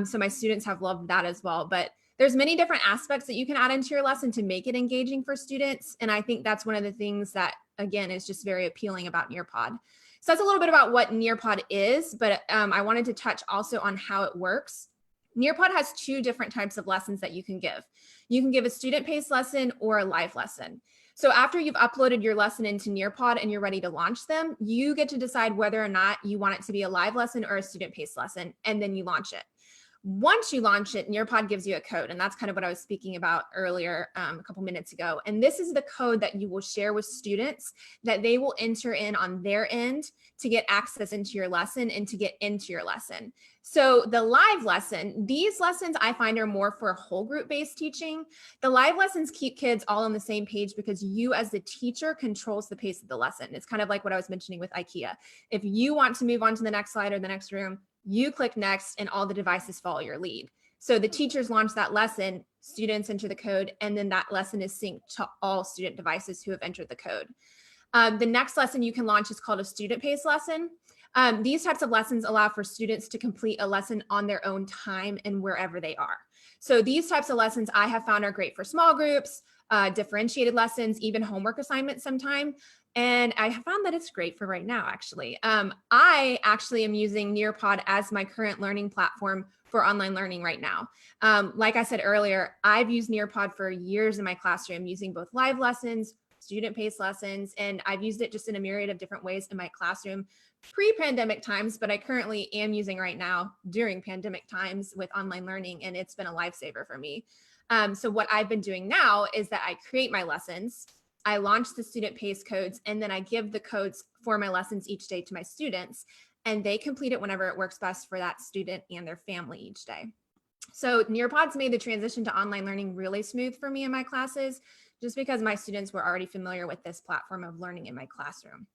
So my students have loved that as well. But there's many different aspects that you can add into your lesson to make it engaging for students. And I think that's one of the things that, again, is just very appealing about Nearpod. So that's a little bit about what Nearpod is, but I wanted to touch also on how it works. Nearpod has 2 different types of lessons that you can give. You can give a student-paced lesson or a live lesson. So after you've uploaded your lesson into Nearpod and you're ready to launch them, you get to decide whether or not you want it to be a live lesson or a student-paced lesson, and then you launch it. Once you launch it, Nearpod gives you a code, and that's kind of what I was speaking about earlier a couple minutes ago. And this is the code that you will share with students that they will enter in on their end to get access into your lesson and to get into your lesson. So the live lesson, these lessons I find are more for whole group based teaching. The live lessons keep kids all on the same page because you as the teacher controls the pace of the lesson. It's kind of like what I was mentioning with IKEA. If you want to move on to the next slide or the next room, you click next and all the devices follow your lead. So the teachers launch that lesson, students enter the code, and then that lesson is synced to all student devices who have entered the code. The next lesson you can launch is called a student paced lesson. These types of lessons allow for students to complete a lesson on their own time and wherever they are. So these types of lessons I have found are great for small groups, differentiated lessons, even homework assignments sometime. And I have found that it's great for right now, actually. I actually am using Nearpod as my current learning platform for online learning right now. Like I said earlier, I've used Nearpod for years in my classroom, using both live lessons, student-paced lessons, and I've used it just in a myriad of different ways in my classroom pre-pandemic times, but I currently am using right now during pandemic times with online learning, and it's been a lifesaver for me. So what I've been doing now is that I create my lessons, I launch the student pace codes, and then I give the codes for my lessons each day to my students, and they complete it whenever it works best for that student and their family each day. So Nearpod's made the transition to online learning really smooth for me in my classes, just because my students were already familiar with this platform of learning in my classroom.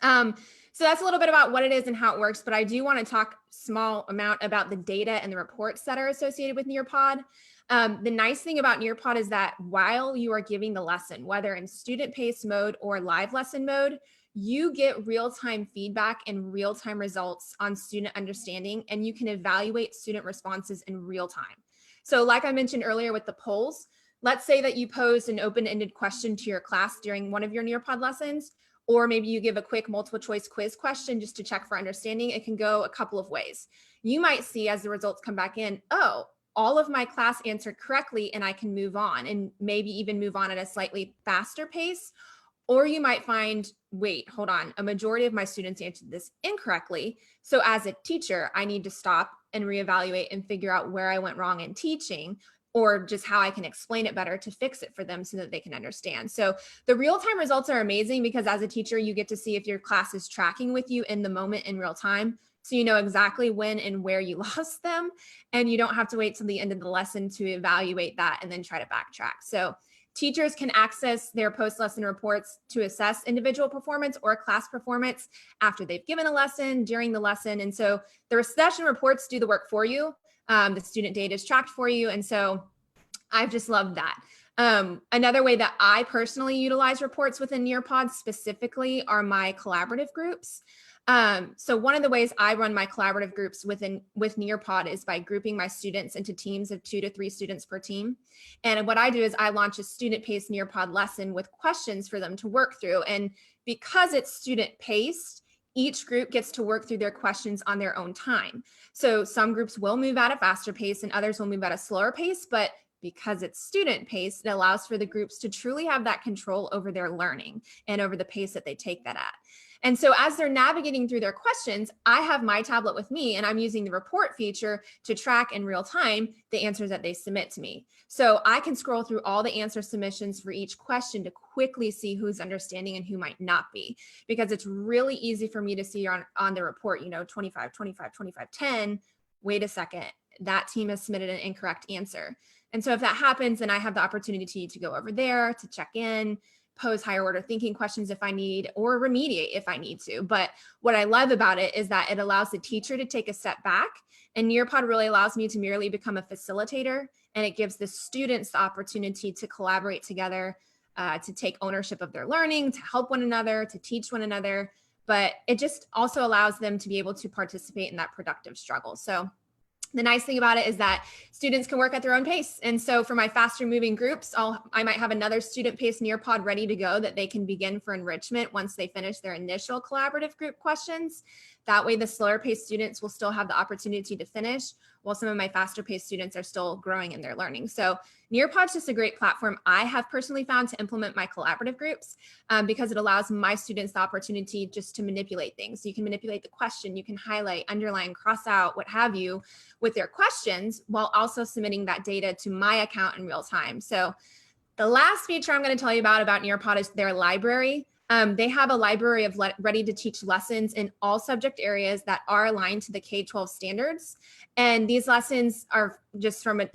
So that's a little bit about what it is and how it works, but I do want to talk small amount about the data and the reports that are associated with Nearpod. The nice thing about Nearpod is that while you are giving the lesson, whether in student paced mode or live lesson mode, you get real-time feedback and real-time results on student understanding, and you can evaluate student responses in real time. So like I mentioned earlier with the polls, let's say that you posed an open-ended question to your class during one of your Nearpod lessons, or maybe you give a quick multiple choice quiz question just to check for understanding. It can go a couple of ways. You might see as the results come back in, oh, all of my class answered correctly and I can move on, and maybe even move on at a slightly faster pace. Or you might find, wait, hold on, a majority of my students answered this incorrectly. So as a teacher, I need to stop and reevaluate and figure out where I went wrong in teaching, or just how I can explain it better to fix it for them so that they can understand. So the real-time results are amazing because as a teacher, you get to see if your class is tracking with you in the moment in real time. So you know exactly when and where you lost them, and you don't have to wait till the end of the lesson to evaluate that and then try to backtrack. So teachers can access their post-lesson reports to assess individual performance or class performance after they've given a lesson, during the lesson. And so the session reports do the work for you. The student data is tracked for you. And so I've just loved that. Another way that I personally utilize reports within Nearpod specifically are my collaborative groups. So one of the ways I run my collaborative groups with Nearpod is by grouping my students into teams of 2 to 3 students per team. And what I do is I launch a student-paced Nearpod lesson with questions for them to work through. And because it's student-paced, each group gets to work through their questions on their own time. So some groups will move at a faster pace and others will move at a slower pace, but because it's student paced, it allows for the groups to truly have that control over their learning and over the pace that they take that at. And so as they're navigating through their questions, I have my tablet with me and I'm using the report feature to track in real time the answers that they submit to me. So I can scroll through all the answer submissions for each question to quickly see who's understanding and who might not be, because it's really easy for me to see on the report, 25, 25, 25, 10, wait a second, that team has submitted an incorrect answer. And so if that happens, then I have the opportunity to go over there to check in, pose higher order thinking questions if I need, or remediate if I need to. But what I love about it is that it allows the teacher to take a step back, and Nearpod really allows me to merely become a facilitator, and it gives the students the opportunity to collaborate together, to take ownership of their learning, to help one another, to teach one another. But it just also allows them to be able to participate in that productive struggle. So the nice thing about it is that students can work at their own pace. And so for my faster moving groups, I might have another student paced Nearpod ready to go that they can begin for enrichment once they finish their initial collaborative group questions. That way the slower paced students will still have the opportunity to finish, while some of my faster paced students are still growing in their learning. So Nearpod's just a great platform I have personally found to implement my collaborative groups because it allows my students the opportunity just to manipulate things. You can manipulate the question, you can highlight, underline, cross out, what have you with their questions, while also submitting that data to my account in real time. So the last feature I'm going to tell you about Nearpod is their library. They have a library of ready to teach lessons in all subject areas that are aligned to the K-12 standards. And these lessons are just from a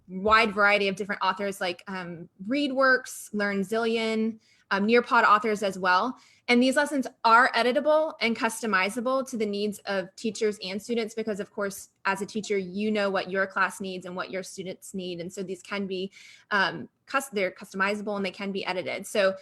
wide variety of different authors like ReadWorks, LearnZillion, Nearpod authors as well. And these lessons are editable and customizable to the needs of teachers and students, because of course, as a teacher, you know what your class needs and what your students need. And so these can be, they're customizable and they can be edited. So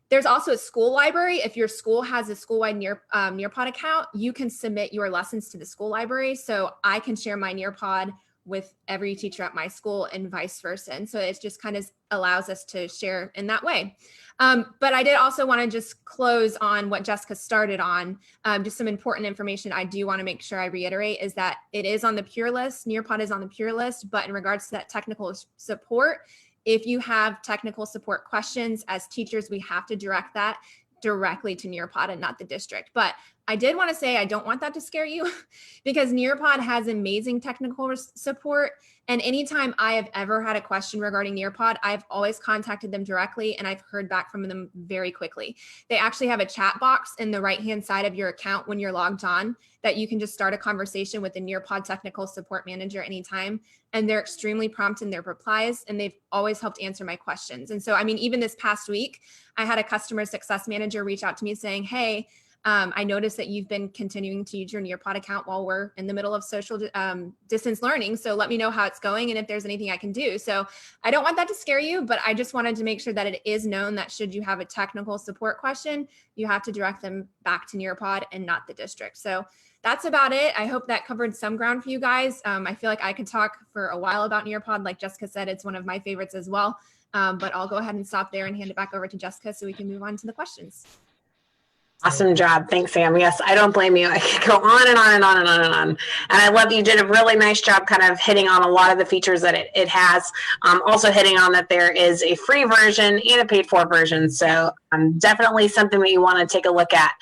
there's also a school library. If your school has a school-wide Nearpod account, you can submit your lessons to the school library. So I can share my Nearpod with every teacher at my school and vice versa. And so it just kind of allows us to share in that way. But I did also want to just close on what Jessica started on. Just some important information I do want to make sure I reiterate is that it is on the Pure List. Nearpod is on the Pure List, but in regards to that technical support, if you have technical support questions as teachers, we have to direct that directly to Nearpod and not the district. But I did want to say, I don't want that to scare you because Nearpod has amazing technical support. And anytime I have ever had a question regarding Nearpod, I've always contacted them directly and I've heard back from them very quickly. They actually have a chat box in the right-hand side of your account when you're logged on that you can just start a conversation with the Nearpod technical support manager anytime. And they're extremely prompt in their replies and they've always helped answer my questions. And so, I mean, even this past week, I had a customer success manager reach out to me saying, hey, I noticed that you've been continuing to use your Nearpod account while we're in the middle of social distance learning. So let me know how it's going and if there's anything I can do. So I don't want that to scare you, but I just wanted to make sure that it is known that should you have a technical support question, you have to direct them back to Nearpod and not the district. So that's about it. I hope that covered some ground for you guys. I feel like I could talk for a while about Nearpod. Like Jessica said, it's one of my favorites as well. But I'll go ahead and stop there and hand it back over to Jessica so we can move on to the questions. Awesome job. Thanks, Sam. Yes, I don't blame you. I could go on and on and on and on and on. And I love that you did a really nice job kind of hitting on a lot of the features that it has. Also hitting on that there is a free version and a paid for version. So definitely something that you want to take a look at.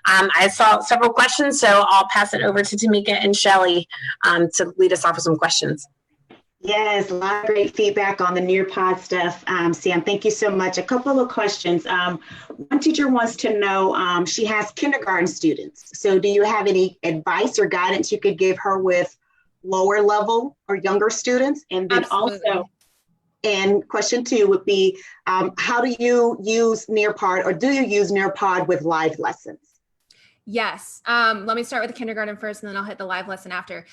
I saw several questions, so I'll pass it over to Tamika and Shelly to lead us off with some questions. Yes, a lot of great feedback on the Nearpod stuff. Sam, thank you so much. A couple of questions. One teacher wants to know, she has kindergarten students. So do you have any advice or guidance you could give her with lower level or younger students? And then Absolutely. also, and question two would be, how do you use Nearpod or do you use Nearpod with live lessons? Yes. Let me start with the kindergarten first and then I'll hit the live lesson after.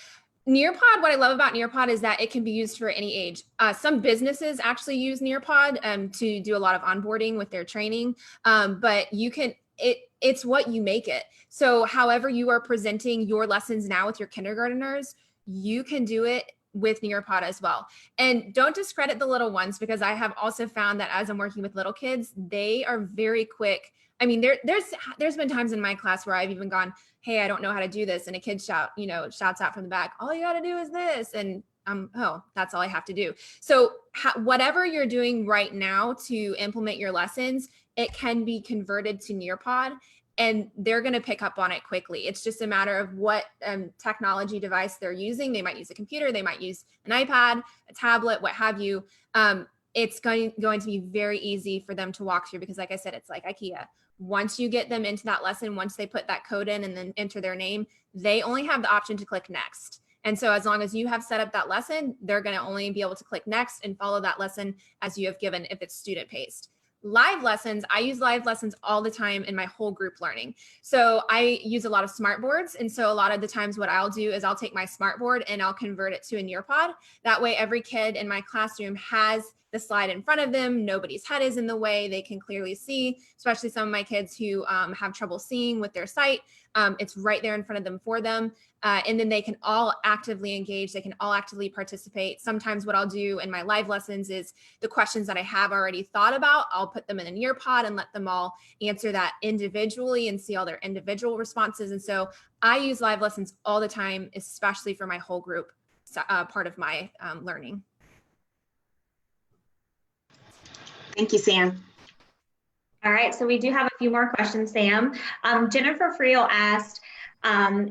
Nearpod, what I love about Nearpod is that it can be used for any age. Some businesses actually use Nearpod to do a lot of onboarding with their training, but you can, it's what you make it. So however you are presenting your lessons now with your kindergarteners, you can do it with Nearpod as well. And don't discredit the little ones, because I have also found that as I'm working with little kids, they are very quick. I mean, there's been times in my class where I've even gone, hey, I don't know how to do this. And a kid shouts out from the back, all you got to do is this. And oh, that's all I have to do. So whatever you're doing right now to implement your lessons, it can be converted to Nearpod and they're going to pick up on it quickly. It's just a matter of what technology device they're using. They might use a computer, they might use an iPad, a tablet, what have you. It's going to be very easy for them to walk through because like I said, it's like IKEA. Once you get them into that lesson, once they put that code in and then enter their name, they only have the option to click next. And so as long as you have set up that lesson, they're going to only be able to click next and follow that lesson as you have given if it's student paced. Live lessons, I use live lessons all the time in my whole group learning. So I use a lot of smart boards. And so a lot of the times what I'll do is I'll take my smart board and I'll convert it to a Nearpod. That way every kid in my classroom has the slide in front of them. Nobody's head is in the way. They can clearly see, especially some of my kids who have trouble seeing with their sight. It's right there in front of them for them. And then they can all actively engage. They can all actively participate. Sometimes what I'll do in my live lessons is the questions that I have already thought about, I'll put them in a Nearpod and let them all answer that individually and see all their individual responses. And so I use live lessons all the time, especially for my whole group part of my learning. Thank you, Sam. All right, so we do have a few more questions, Sam. Jennifer Friel asked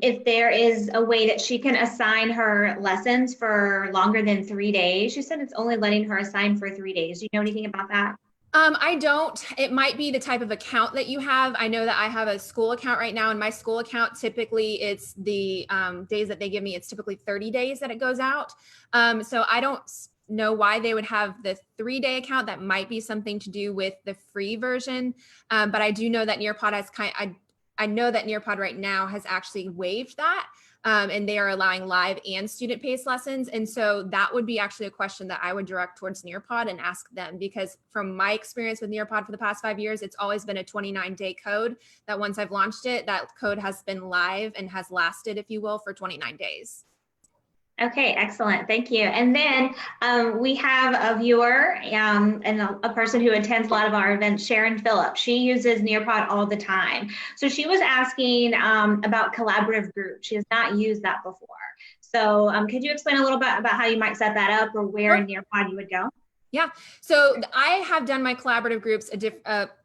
if there is a way that she can assign her lessons for longer than 3 days. She said it's only letting her assign for 3 days. Do you know anything about that? I don't. It might be the type of account that you have. I know that I have a school account right now, and my school account, typically it's the days that they give me, it's typically 30 days that it goes out. So I don't know why they would have the 3-day account. That might be something to do with the free version. But I do know that Nearpod has I know that Nearpod right now has actually waived that. And they are allowing live and student-paced lessons. And so that would be actually a question that I would direct towards Nearpod and ask them, because from my experience with Nearpod for the past 5 years, it's always been a 29-day code that once I've launched it, that code has been live and has lasted, if you will, for 29 days. Okay, excellent. Thank you. And then we have a viewer and a person who attends a lot of our events, Sharon Phillips. She uses Nearpod all the time. So she was asking about collaborative groups. She has not used that before. So could you explain a little bit about how you might set that up, or where in Nearpod you would go? Yeah, so I have done my collaborative groups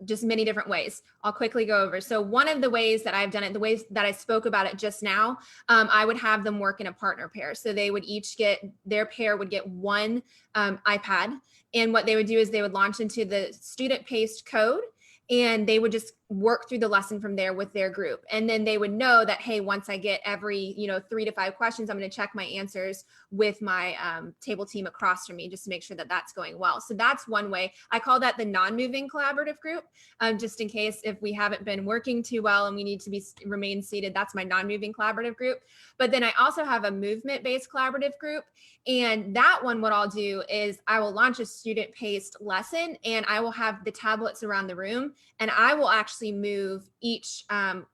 just many different ways. I'll quickly go over. So one of the ways that I've done it, the ways that I spoke about it just now, I would have them work in a partner pair. So they would each their pair would get one iPad. And what they would do is they would launch into the student-paced code, and they would just work through the lesson from there with their group. And then they would know that, hey, once I get every 3 to 5 questions, I'm going to check my answers with my table team across from me, just to make sure that that's going well. So that's one way. I call that the non-moving collaborative group, just in case if we haven't been working too well and we need to remain seated. That's my non-moving collaborative group. But then I also have a movement-based collaborative group. And that one, what I'll do is I will launch a student-paced lesson, and I will have the tablets around the room, and I will actually move each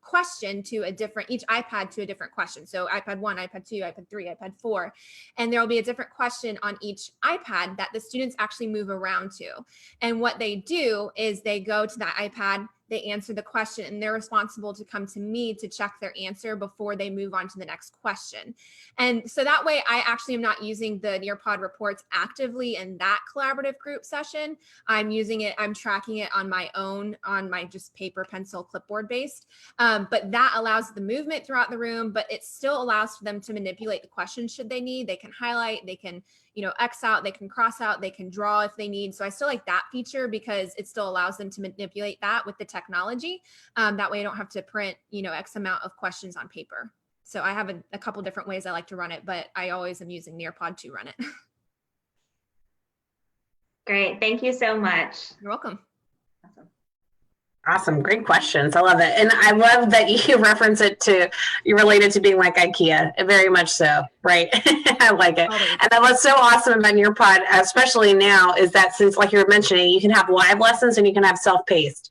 question to each iPad to a different question. So iPad 1, iPad 2, iPad 3, iPad 4, and there will be a different question on each iPad that the students actually move around to. And what they do is they go to that iPad, they answer the question, and they're responsible to come to me to check their answer before they move on to the next question. And so that way I actually am not using the Nearpod reports actively in that collaborative group session. I'm using it, I'm tracking it on my own, on my just paper, pencil, clipboard based. But that allows the movement throughout the room, but it still allows for them to manipulate the questions should they need. They can highlight, they can X out, they can cross out, they can draw if they need. So I still like that feature because it still allows them to manipulate that with the technology. That way I don't have to print, X amount of questions on paper. So I have a couple different ways I like to run it, but I always am using Nearpod to run it. Great. Thank you so much. You're welcome. Awesome. Awesome. Great questions. I love it. And I love that you reference it to, you related to being like IKEA, very much so, right? I like it. Always. And that was so awesome about Nearpod, especially now, is that since, like you were mentioning, you can have live lessons and you can have self-paced.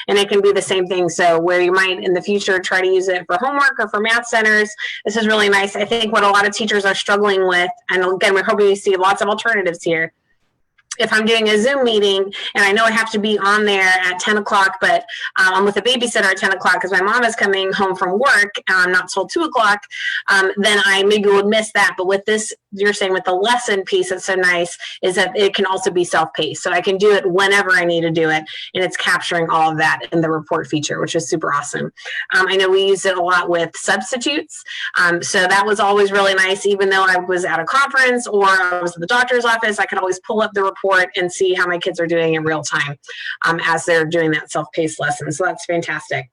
And it can be the same thing. So where you might in the future try to use it for homework or for math centers, this is really nice. I think what a lot of teachers are struggling with, and again, we're hoping you see lots of alternatives here. If I'm doing a Zoom meeting and I know I have to be on there at 10 o'clock, but I'm with a babysitter at 10 o'clock because my mom is coming home from work, not till 2 o'clock, then I maybe would miss that. But with this, you're saying with the lesson piece, that's so nice, is that it can also be self-paced. So I can do it whenever I need to do it. And it's capturing all of that in the report feature, which is super awesome. I know we use it a lot with substitutes. So that was always really nice. Even though I was at a conference or I was at the doctor's office, I could always pull up the report and see how my kids are doing in real time as they're doing that self-paced lesson. So that's fantastic.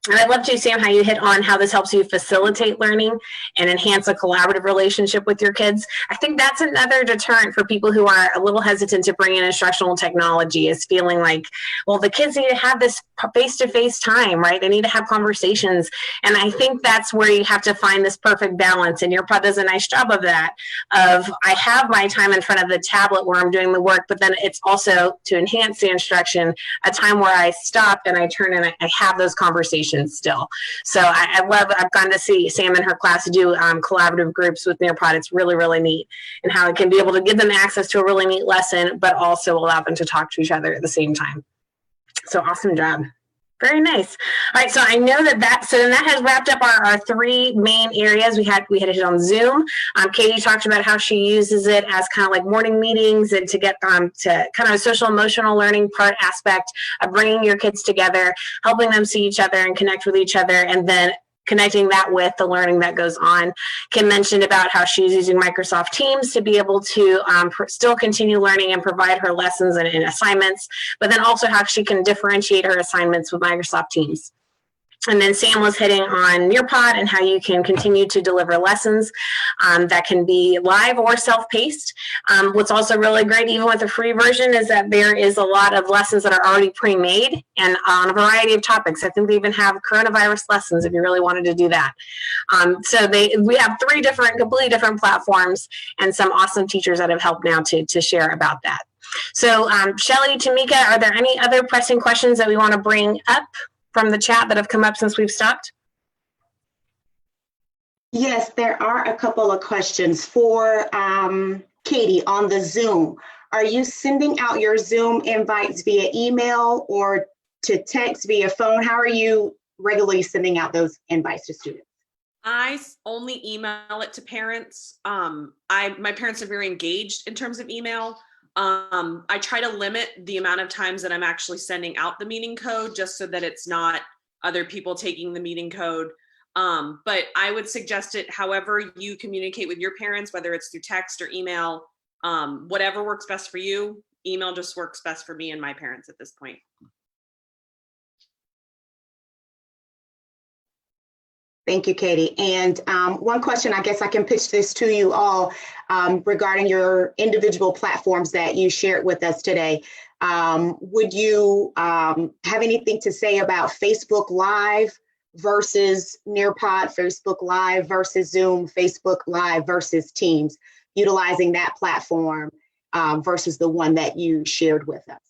And I'd love to, Sam, how you hit on how this helps you facilitate learning and enhance a collaborative relationship with your kids. I think that's another deterrent for people who are a little hesitant to bring in instructional technology, is feeling like, well, the kids need to have this face-to-face time, right? They need to have conversations. And I think that's where you have to find this perfect balance. And Nearpod does a nice job of that, of I have my time in front of the tablet where I'm doing the work, but then it's also, to enhance the instruction, a time where I stop and I turn and I have those conversations still. So I love, I've gotten to see Sam and her class do collaborative groups with Nearpod. It's really, really neat, and how it can be able to give them access to a really neat lesson, but also allow them to talk to each other at the same time. So awesome job. Very nice. All right, so I know that has wrapped up our three main areas. We had it on Zoom. Katie talked about how she uses it as kind of like morning meetings and to get to kind of a social emotional learning part aspect of bringing your kids together, helping them see each other and connect with each other, and then connecting that with the learning that goes on. Kim mentioned about how she's using Microsoft Teams to be able to still continue learning and provide her lessons and assignments, but then also how she can differentiate her assignments with Microsoft Teams. And then Sam was hitting on Nearpod and how you can continue to deliver lessons that can be live or self-paced. What's also really great, even with the free version, is that there is a lot of lessons that are already pre-made and on a variety of topics. I think they even have coronavirus lessons if you really wanted to do that. So we have three completely different platforms and some awesome teachers that have helped now to share about that. So Shelly, Tamika, are there any other pressing questions that we want to bring up from the chat that have come up since we've stopped? Yes, there are a couple of questions for Katie on the Zoom. Are you sending out your Zoom invites via email or to text via phone? How are you regularly sending out those invites to students? I only email it to parents. My parents are very engaged in terms of email. I try to limit the amount of times that I'm actually sending out the meeting code just so that it's not other people taking the meeting code. But I would suggest it however you communicate with your parents, whether it's through text or email, whatever works best for you. Email just works best for me and my parents at this point. Thank you, Katie. And one question, I guess I can pitch this to you all regarding your individual platforms that you shared with us today. Would you have anything to say about Facebook Live versus Nearpod, Facebook Live versus Zoom, Facebook Live versus Teams, utilizing that platform versus the one that you shared with us?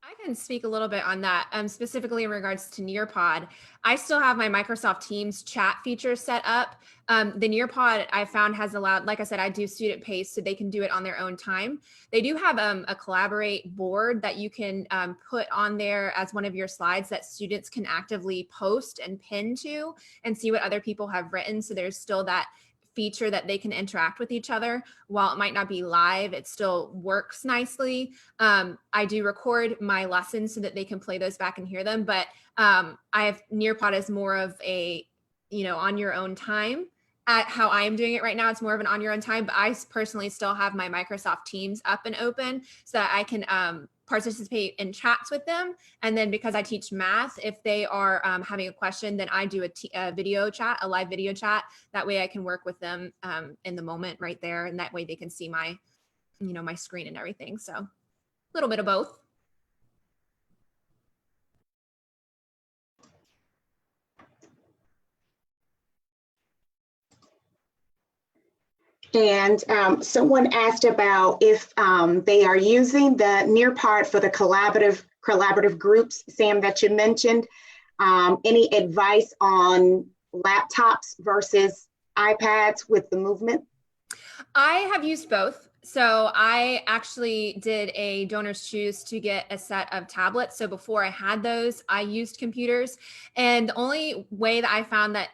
I can speak a little bit on that, specifically in regards to Nearpod. I still have my Microsoft Teams chat feature set up. The Nearpod I found has allowed, like I said, I do student paced, so they can do it on their own time. They do have a Collaborate board that you can put on there as one of your slides that students can actively post and pin to and see what other people have written. So there's still that feature that they can interact with each other. While it might not be live, it still works nicely. I do record my lessons so that they can play those back and hear them, but I have Nearpod as more of a, on your own time. At how I am doing it right now, it's more of an on your own time, but I personally still have my Microsoft Teams up and open so that I can participate in chats with them. And then because I teach math, if they are having a question, then I do a video chat, a live video chat. That way I can work with them in the moment right there. And that way they can see my, my screen and everything. So a little bit of both. And someone asked about if they are using the Nearpod for the collaborative groups, Sam, that you mentioned. Any advice on laptops versus iPads with the movement? I have used both. So I actually did a Donors Choose to get a set of tablets. So before I had those, I used computers. And the only way that I found that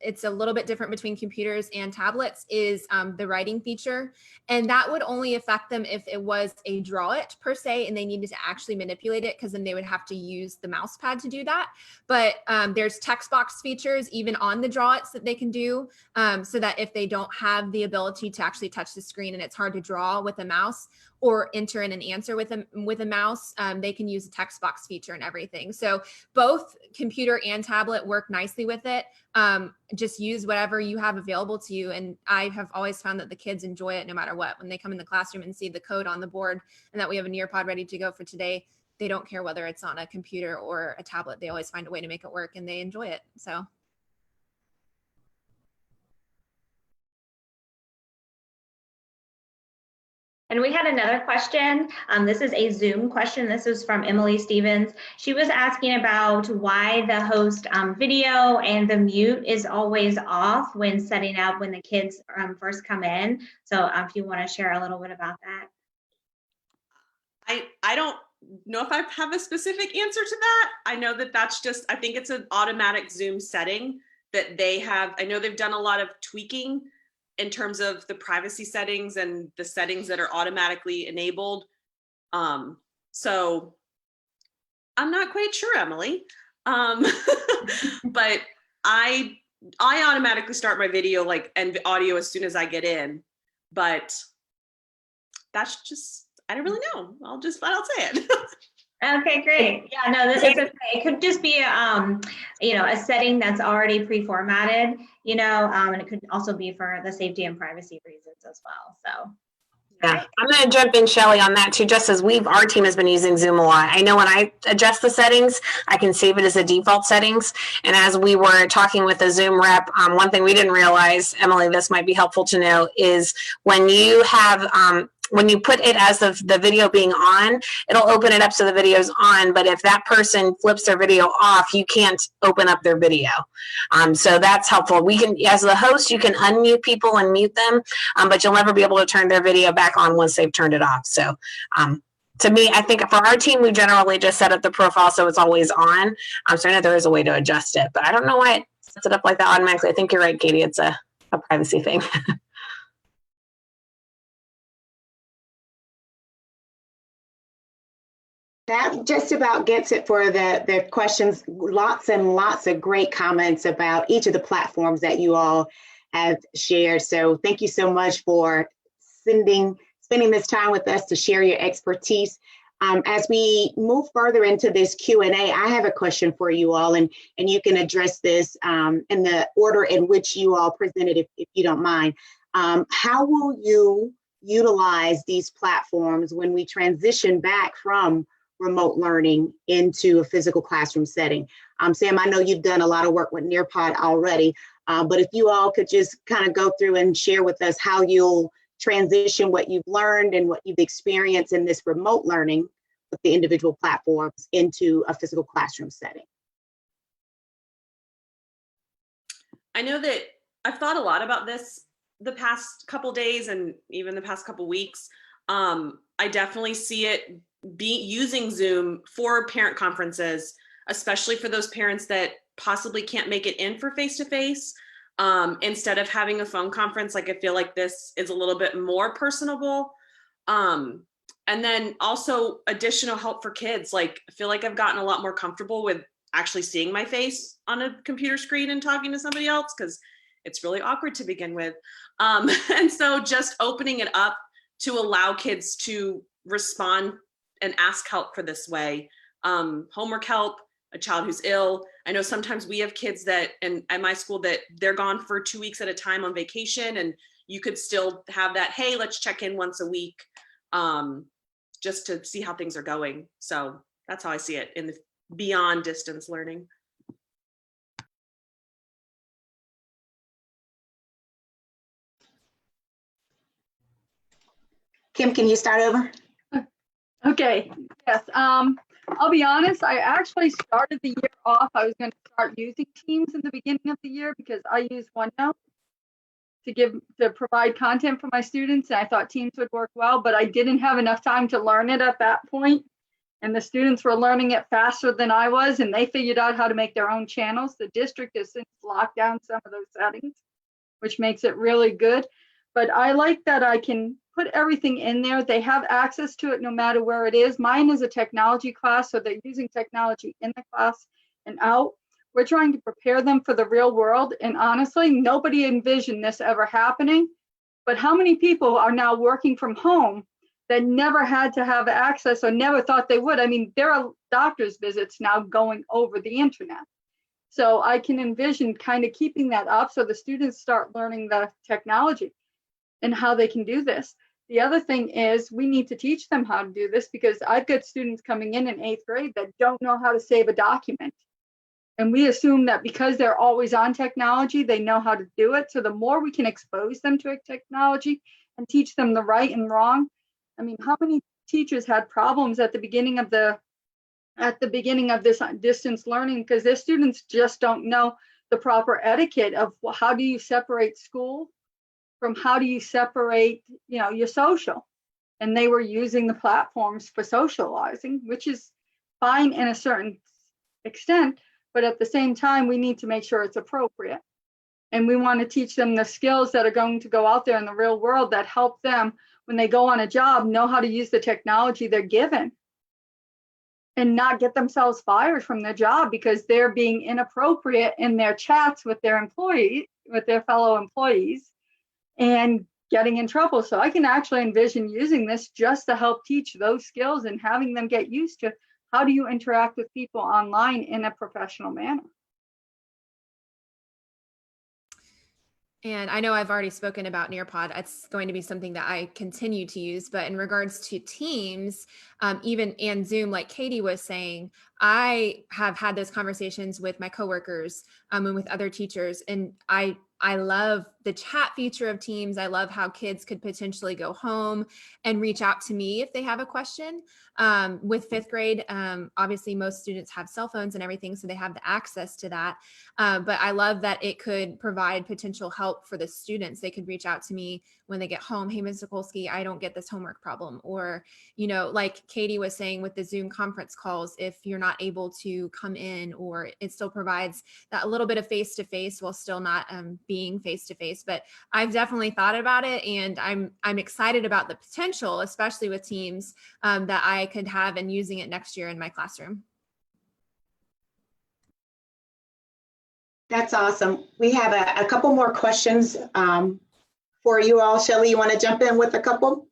it's a little bit different between computers and tablets is the writing feature. And that would only affect them if it was a draw it per se, and they needed to actually manipulate it, because then they would have to use the mouse pad to do that. But there's text box features even on the draw its that they can do, so that if they don't have the ability to actually touch the screen and it's hard to draw with a mouse or enter in an answer with a mouse, they can use the text box feature and everything. So both computer and tablet work nicely with it. Just use whatever you have available to you. And I have always found that the kids enjoy it no matter what. When they come in the classroom and see the code on the board and that we have a Nearpod ready to go for today, they don't care whether it's on a computer or a tablet. They always find a way to make it work and they enjoy it. So. And we had another question. This is a Zoom question. This is from Emily Stevens. She was asking about why the host video and the mute is always off when setting up when the kids first come in. So if you want to share a little bit about that. I don't know if I have a specific answer to that. I know that that's just, I think it's an automatic Zoom setting that they have. I know they've done a lot of tweaking in terms of the privacy settings and the settings that are automatically enabled. So I'm not quite sure, Emily. But I automatically start my video and audio as soon as I get in, but that's just, I don't really know. I'll say it. Okay, great. Yeah, no, this is okay. It could just be, a setting that's already pre-formatted, and it could also be for the safety and privacy reasons as well. So. Yeah, I'm going to jump in, Shelly, on that too, just as our team has been using Zoom a lot. I know when I adjust the settings, I can save it as the default settings. And as we were talking with the Zoom rep, one thing we didn't realize, Emily, this might be helpful to know, is when you have, when you put it as the video being on, it'll open it up so the video's on. But if that person flips their video off, you can't open up their video. So that's helpful. We can, as the host, you can unmute people and mute them, but you'll never be able to turn their video back on once they've turned it off. So to me, I think for our team, we generally just set up the profile so it's always on. So I know there is a way to adjust it, but I don't know why it sets it up like that automatically. I think you're right, Katie. It's a privacy thing. That just about gets it for the questions. Lots and lots of great comments about each of the platforms that you all have shared. So thank you so much for spending this time with us to share your expertise. As we move further into this Q&A, I have a question for you all, and you can address this in the order in which you all presented, if you don't mind. How will you utilize these platforms when we transition back from remote learning into a physical classroom setting? Sam, I know you've done a lot of work with Nearpod already, but if you all could just kind of go through and share with us how you'll transition what you've learned and what you've experienced in this remote learning with the individual platforms into a physical classroom setting. I know that I've thought a lot about this the past couple days and even the past couple weeks. I definitely see it using Zoom for parent conferences, especially for those parents that possibly can't make it in for face-to-face. Instead of having a phone conference, I feel like this is a little bit more personable. And then also additional help for kids. I feel like I've gotten a lot more comfortable with actually seeing my face on a computer screen and talking to somebody else, because it's really awkward to begin with. And so just opening it up to allow kids to respond and ask help for this way. Homework help, a child who's ill. I know sometimes we have kids that, and at my school, that they're gone for 2 weeks at a time on vacation, and you could still have that, hey, let's check in once a week, just to see how things are going. So that's how I see it in the beyond distance learning. Kim, can you start over? Okay, yes. I'll be honest, I actually started the year off. I was going to start using Teams in the beginning of the year because I use OneNote to provide content for my students, and I thought Teams would work well, but I didn't have enough time to learn it at that point. And the students were learning it faster than I was, and they figured out how to make their own channels. The district has since locked down some of those settings, which makes it really good. But I like that I can put everything in there. They have access to it no matter where it is. Mine is a technology class, so they're using technology in the class and out. We're trying to prepare them for the real world. And honestly, nobody envisioned this ever happening. But how many people are now working from home that never had to have access or never thought they would? I mean, there are doctor's visits now going over the internet. So I can envision kind of keeping that up so the students start learning the technology and how they can do this. The other thing is we need to teach them how to do this, because I've got students coming in 8th grade that don't know how to save a document. And we assume that because they're always on technology, they know how to do it. So the more we can expose them to technology and teach them the right and wrong. I mean, how many teachers had problems at the beginning of this distance learning because their students just don't know the proper etiquette of how do you separate school from how do you separate, your social. and they were using the platforms for socializing, which is fine in a certain extent, but at the same time, we need to make sure it's appropriate. And we want to teach them the skills that are going to go out there in the real world that help them when they go on a job, know how to use the technology they're given and not get themselves fired from their job because they're being inappropriate in their chats with their employees, with their fellow employees, and getting in trouble. So I can actually envision using this just to help teach those skills and having them get used to how do you interact with people online in a professional manner. And I know I've already spoken about Nearpod. It's going to be something that I continue to use. But in regards to Teams, even and Zoom, like Katie was saying, I have had those conversations with my coworkers and with other teachers. And I love the chat feature of Teams. I love how kids could potentially go home and reach out to me if they have a question. With fifth grade, obviously most students have cell phones and everything, so they have the access to that. But I love that it could provide potential help for the students. They could reach out to me when they get home. Hey, Ms. Nikolsky, I don't get this homework problem. Or, you know, like Katie was saying with the Zoom conference calls, if you're not able to come in, or it still provides that a little bit of face-to-face while still not being face-to-face. But I've definitely thought about it, and I'm excited about the potential, especially with Teams, that I could have and using it next year in my classroom. That's awesome. We have a couple more questions for you all. Shelley, you want to jump in with a couple?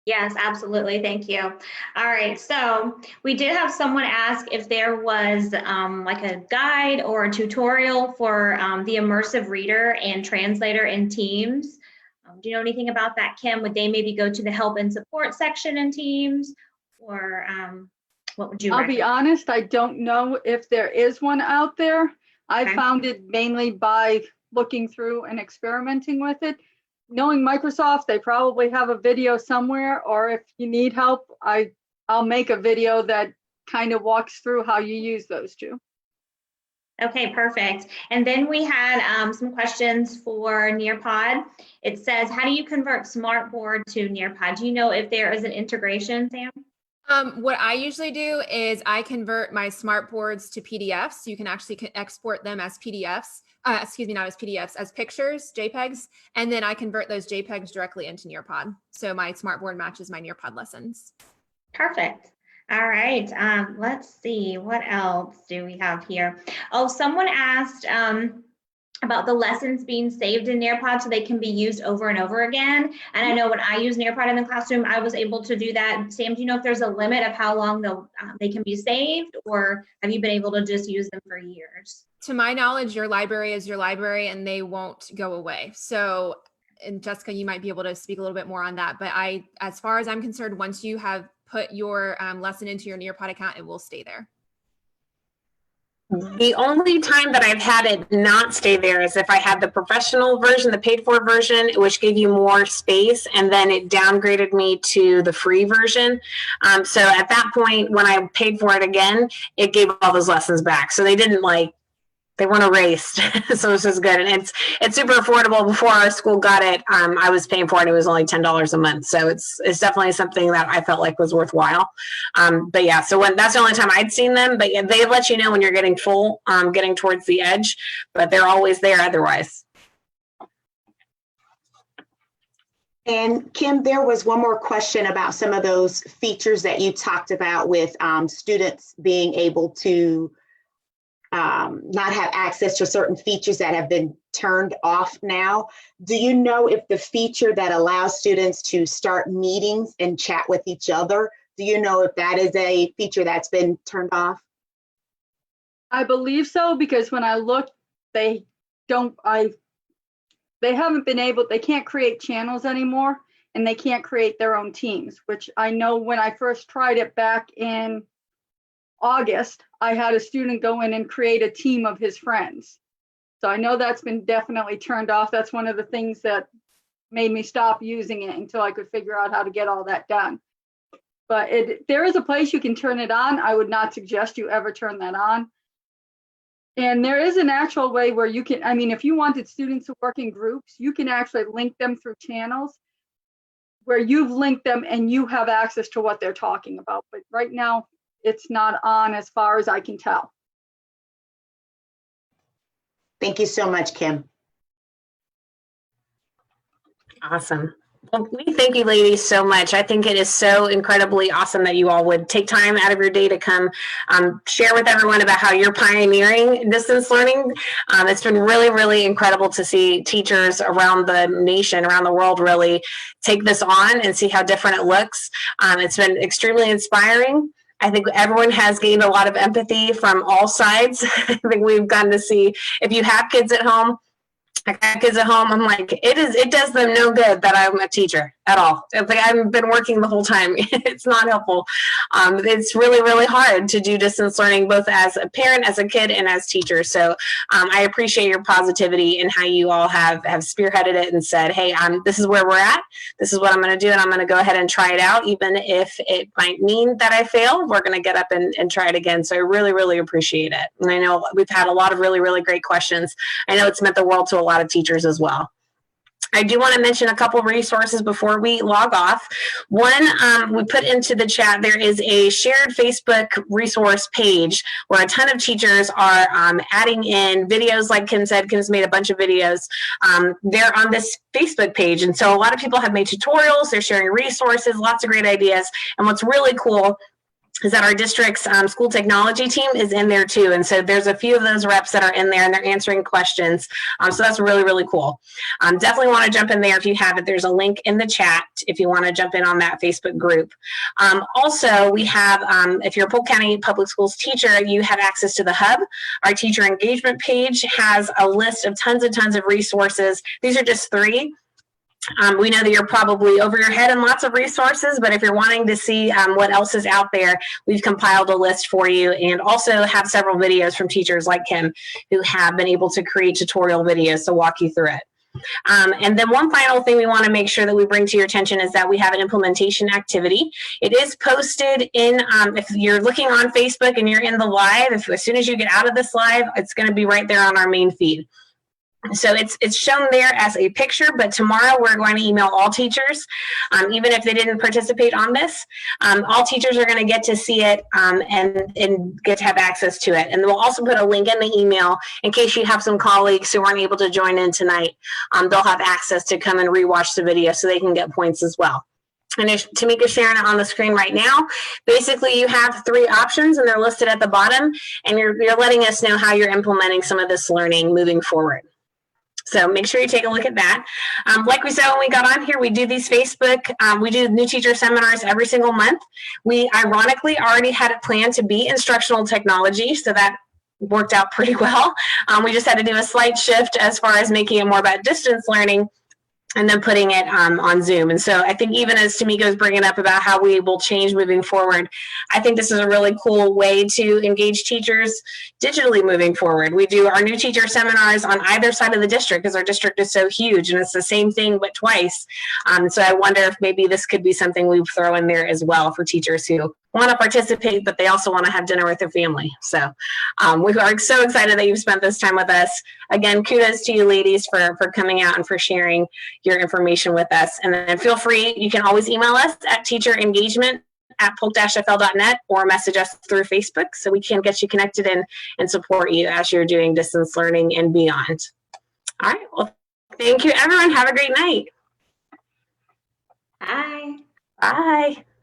Yes, absolutely. Thank you. All right. So we did have someone ask if there was like a guide or a tutorial for the immersive reader and translator in Teams. Do you know anything about that, Kim? Would they maybe go to the help and support section in Teams, or what would you I'll be recommend? honest, I don't know if there is one out there. I Okay. found it mainly by looking through and experimenting with it. Knowing Microsoft, they probably have a video somewhere, or if you need help, I'll make a video that kind of walks through how you use those two. Okay, perfect. And then we had some questions for Nearpod. It says, how do you convert Smartboard to Nearpod? Do you know if there is an integration, Sam? What I usually do is I convert my smart boards to PDFs. You can actually export them as PDFs, excuse me, not as PDFs, as pictures, JPEGs, and then I convert those JPEGs directly into Nearpod. So my smart board matches my Nearpod lessons. Perfect. All right. Let's see, what else do we have here? Oh, someone asked about the lessons being saved in Nearpod so they can be used over and over again. And I know when I use Nearpod in the classroom, I was able to do that. Sam, do you know if there's a limit of how long they can be saved, or have you been able to just use them for years? To my knowledge, your library is your library and they won't go away. So, and Jessica, you might be able to speak a little bit more on that. But as far as I'm concerned, once you have put your lesson into your Nearpod account, it will stay there. The only time that I've had it not stay there is if I had the professional version, the paid for version, which gave you more space, and then it downgraded me to the free version. So at that point, when I paid for it again, it gave all those lessons back. So they didn't they weren't erased. So this is good. And it's super affordable. Before our school got it, I was paying for it. It was only $10 a month. So it's definitely something that I felt like was worthwhile. But yeah, so that's the only time I'd seen them, but they let you know when you're getting full, getting towards the edge, but they're always there otherwise. And Kim, there was one more question about some of those features that you talked about with students being able to not have access to certain features that have been turned off now. Do you know if the feature that allows students to start meetings and chat with each other, do you know if that is a feature that's been turned off? I believe so, because when I looked, they haven't been able, they can't create channels anymore, and they can't create their own teams, which I know when I first tried it back in August, I had a student go in and create a team of his friends. So I know that's been definitely turned off. That's one of the things that made me stop using it until I could figure out how to get all that done. But there is a place you can turn it on. I would not suggest you ever turn that on. And there is an actual way where you can, I mean, if you wanted students to work in groups, you can actually link them through channels. where you've linked them and you have access to what they're talking about. But right now, it's not on as far as I can tell. Thank you so much, Kim. Awesome. Well, we thank you ladies so much. I think it is so incredibly awesome that you all would take time out of your day to come share with everyone about how you're pioneering distance learning. It's been really, really incredible to see teachers around the nation, around the world, really take this on and see how different it looks. It's been extremely inspiring. I think everyone has gained a lot of empathy from all sides. I think we've gotten to see, if you have kids at home, I got kids at home, I'm like, it does them no good that I'm a teacher at all. It's like I've been working the whole time. It's not helpful. It's really, really hard to do distance learning, both as a parent, as a kid, and as teachers. So I appreciate your positivity and how you all have spearheaded it and said, hey, this is where we're at. This is what I'm going to do, and I'm going to go ahead and try it out. Even if it might mean that I fail, we're going to get up and try it again. So I really, really appreciate it. And I know we've had a lot of really, really great questions. I know it's meant the world to a lot of teachers as well. I do want to mention a couple resources before we log off. One, we put into the chat, there is a shared Facebook resource page where a ton of teachers are adding in videos. Like Kim said, Kim's made a bunch of videos. They're on this Facebook page. And so a lot of people have made tutorials, they're sharing resources, lots of great ideas. And what's really cool is that our district's school technology team is in there too. And so there's a few of those reps that are in there and they're answering questions. So that's really, really cool. Definitely want to jump in there if you have it. There's a link in the chat if you want to jump in on that Facebook group. Also, we have, if you're a Polk County Public Schools teacher, you have access to the Hub. Our teacher engagement page has a list of tons and tons of resources. These are just 3. We know that you're probably over your head in lots of resources, but if you're wanting to see what else is out there, we've compiled a list for you, and also have several videos from teachers like Kim who have been able to create tutorial videos to walk you through it. And then one final thing we want to make sure that we bring to your attention is that we have an implementation activity. It is posted in, if you're looking on Facebook and you're in the live, as soon as you get out of this live, it's going to be right there on our main feed. So it's shown there as a picture, but tomorrow we're going to email all teachers, even if they didn't participate on this. All teachers are going to get to see it and get to have access to it. And we'll also put a link in the email in case you have some colleagues who aren't able to join in tonight. They'll have access to come and rewatch the video so they can get points as well. And if Tamika's sharing it on the screen right now, basically you have 3 options and they're listed at the bottom, and you're letting us know how you're implementing some of this learning moving forward. So make sure you take a look at that. Like we said when we got on here, we do these Facebook, we do new teacher seminars every single month. We ironically already had it planned to be instructional technology, so that worked out pretty well. We just had to do a slight shift as far as making it more about distance learning, and then putting it on Zoom. And so I think even as Tamika was bringing up about how we will change moving forward, I think this is a really cool way to engage teachers digitally moving forward. We do our new teacher seminars on either side of the district because our district is so huge, and it's the same thing but twice. So I wonder if maybe this could be something we throw in there as well for teachers who want to participate, but they also want to have dinner with their family. So we are so excited that you've spent this time with us. Again, kudos to you ladies for coming out and for sharing your information with us. And then feel free, you can always email us at teacherengagement@polk-fl.net or message us through Facebook so we can get you connected and support you as you're doing distance learning and beyond. All right, well, thank you everyone. Have a great night. Bye. Bye.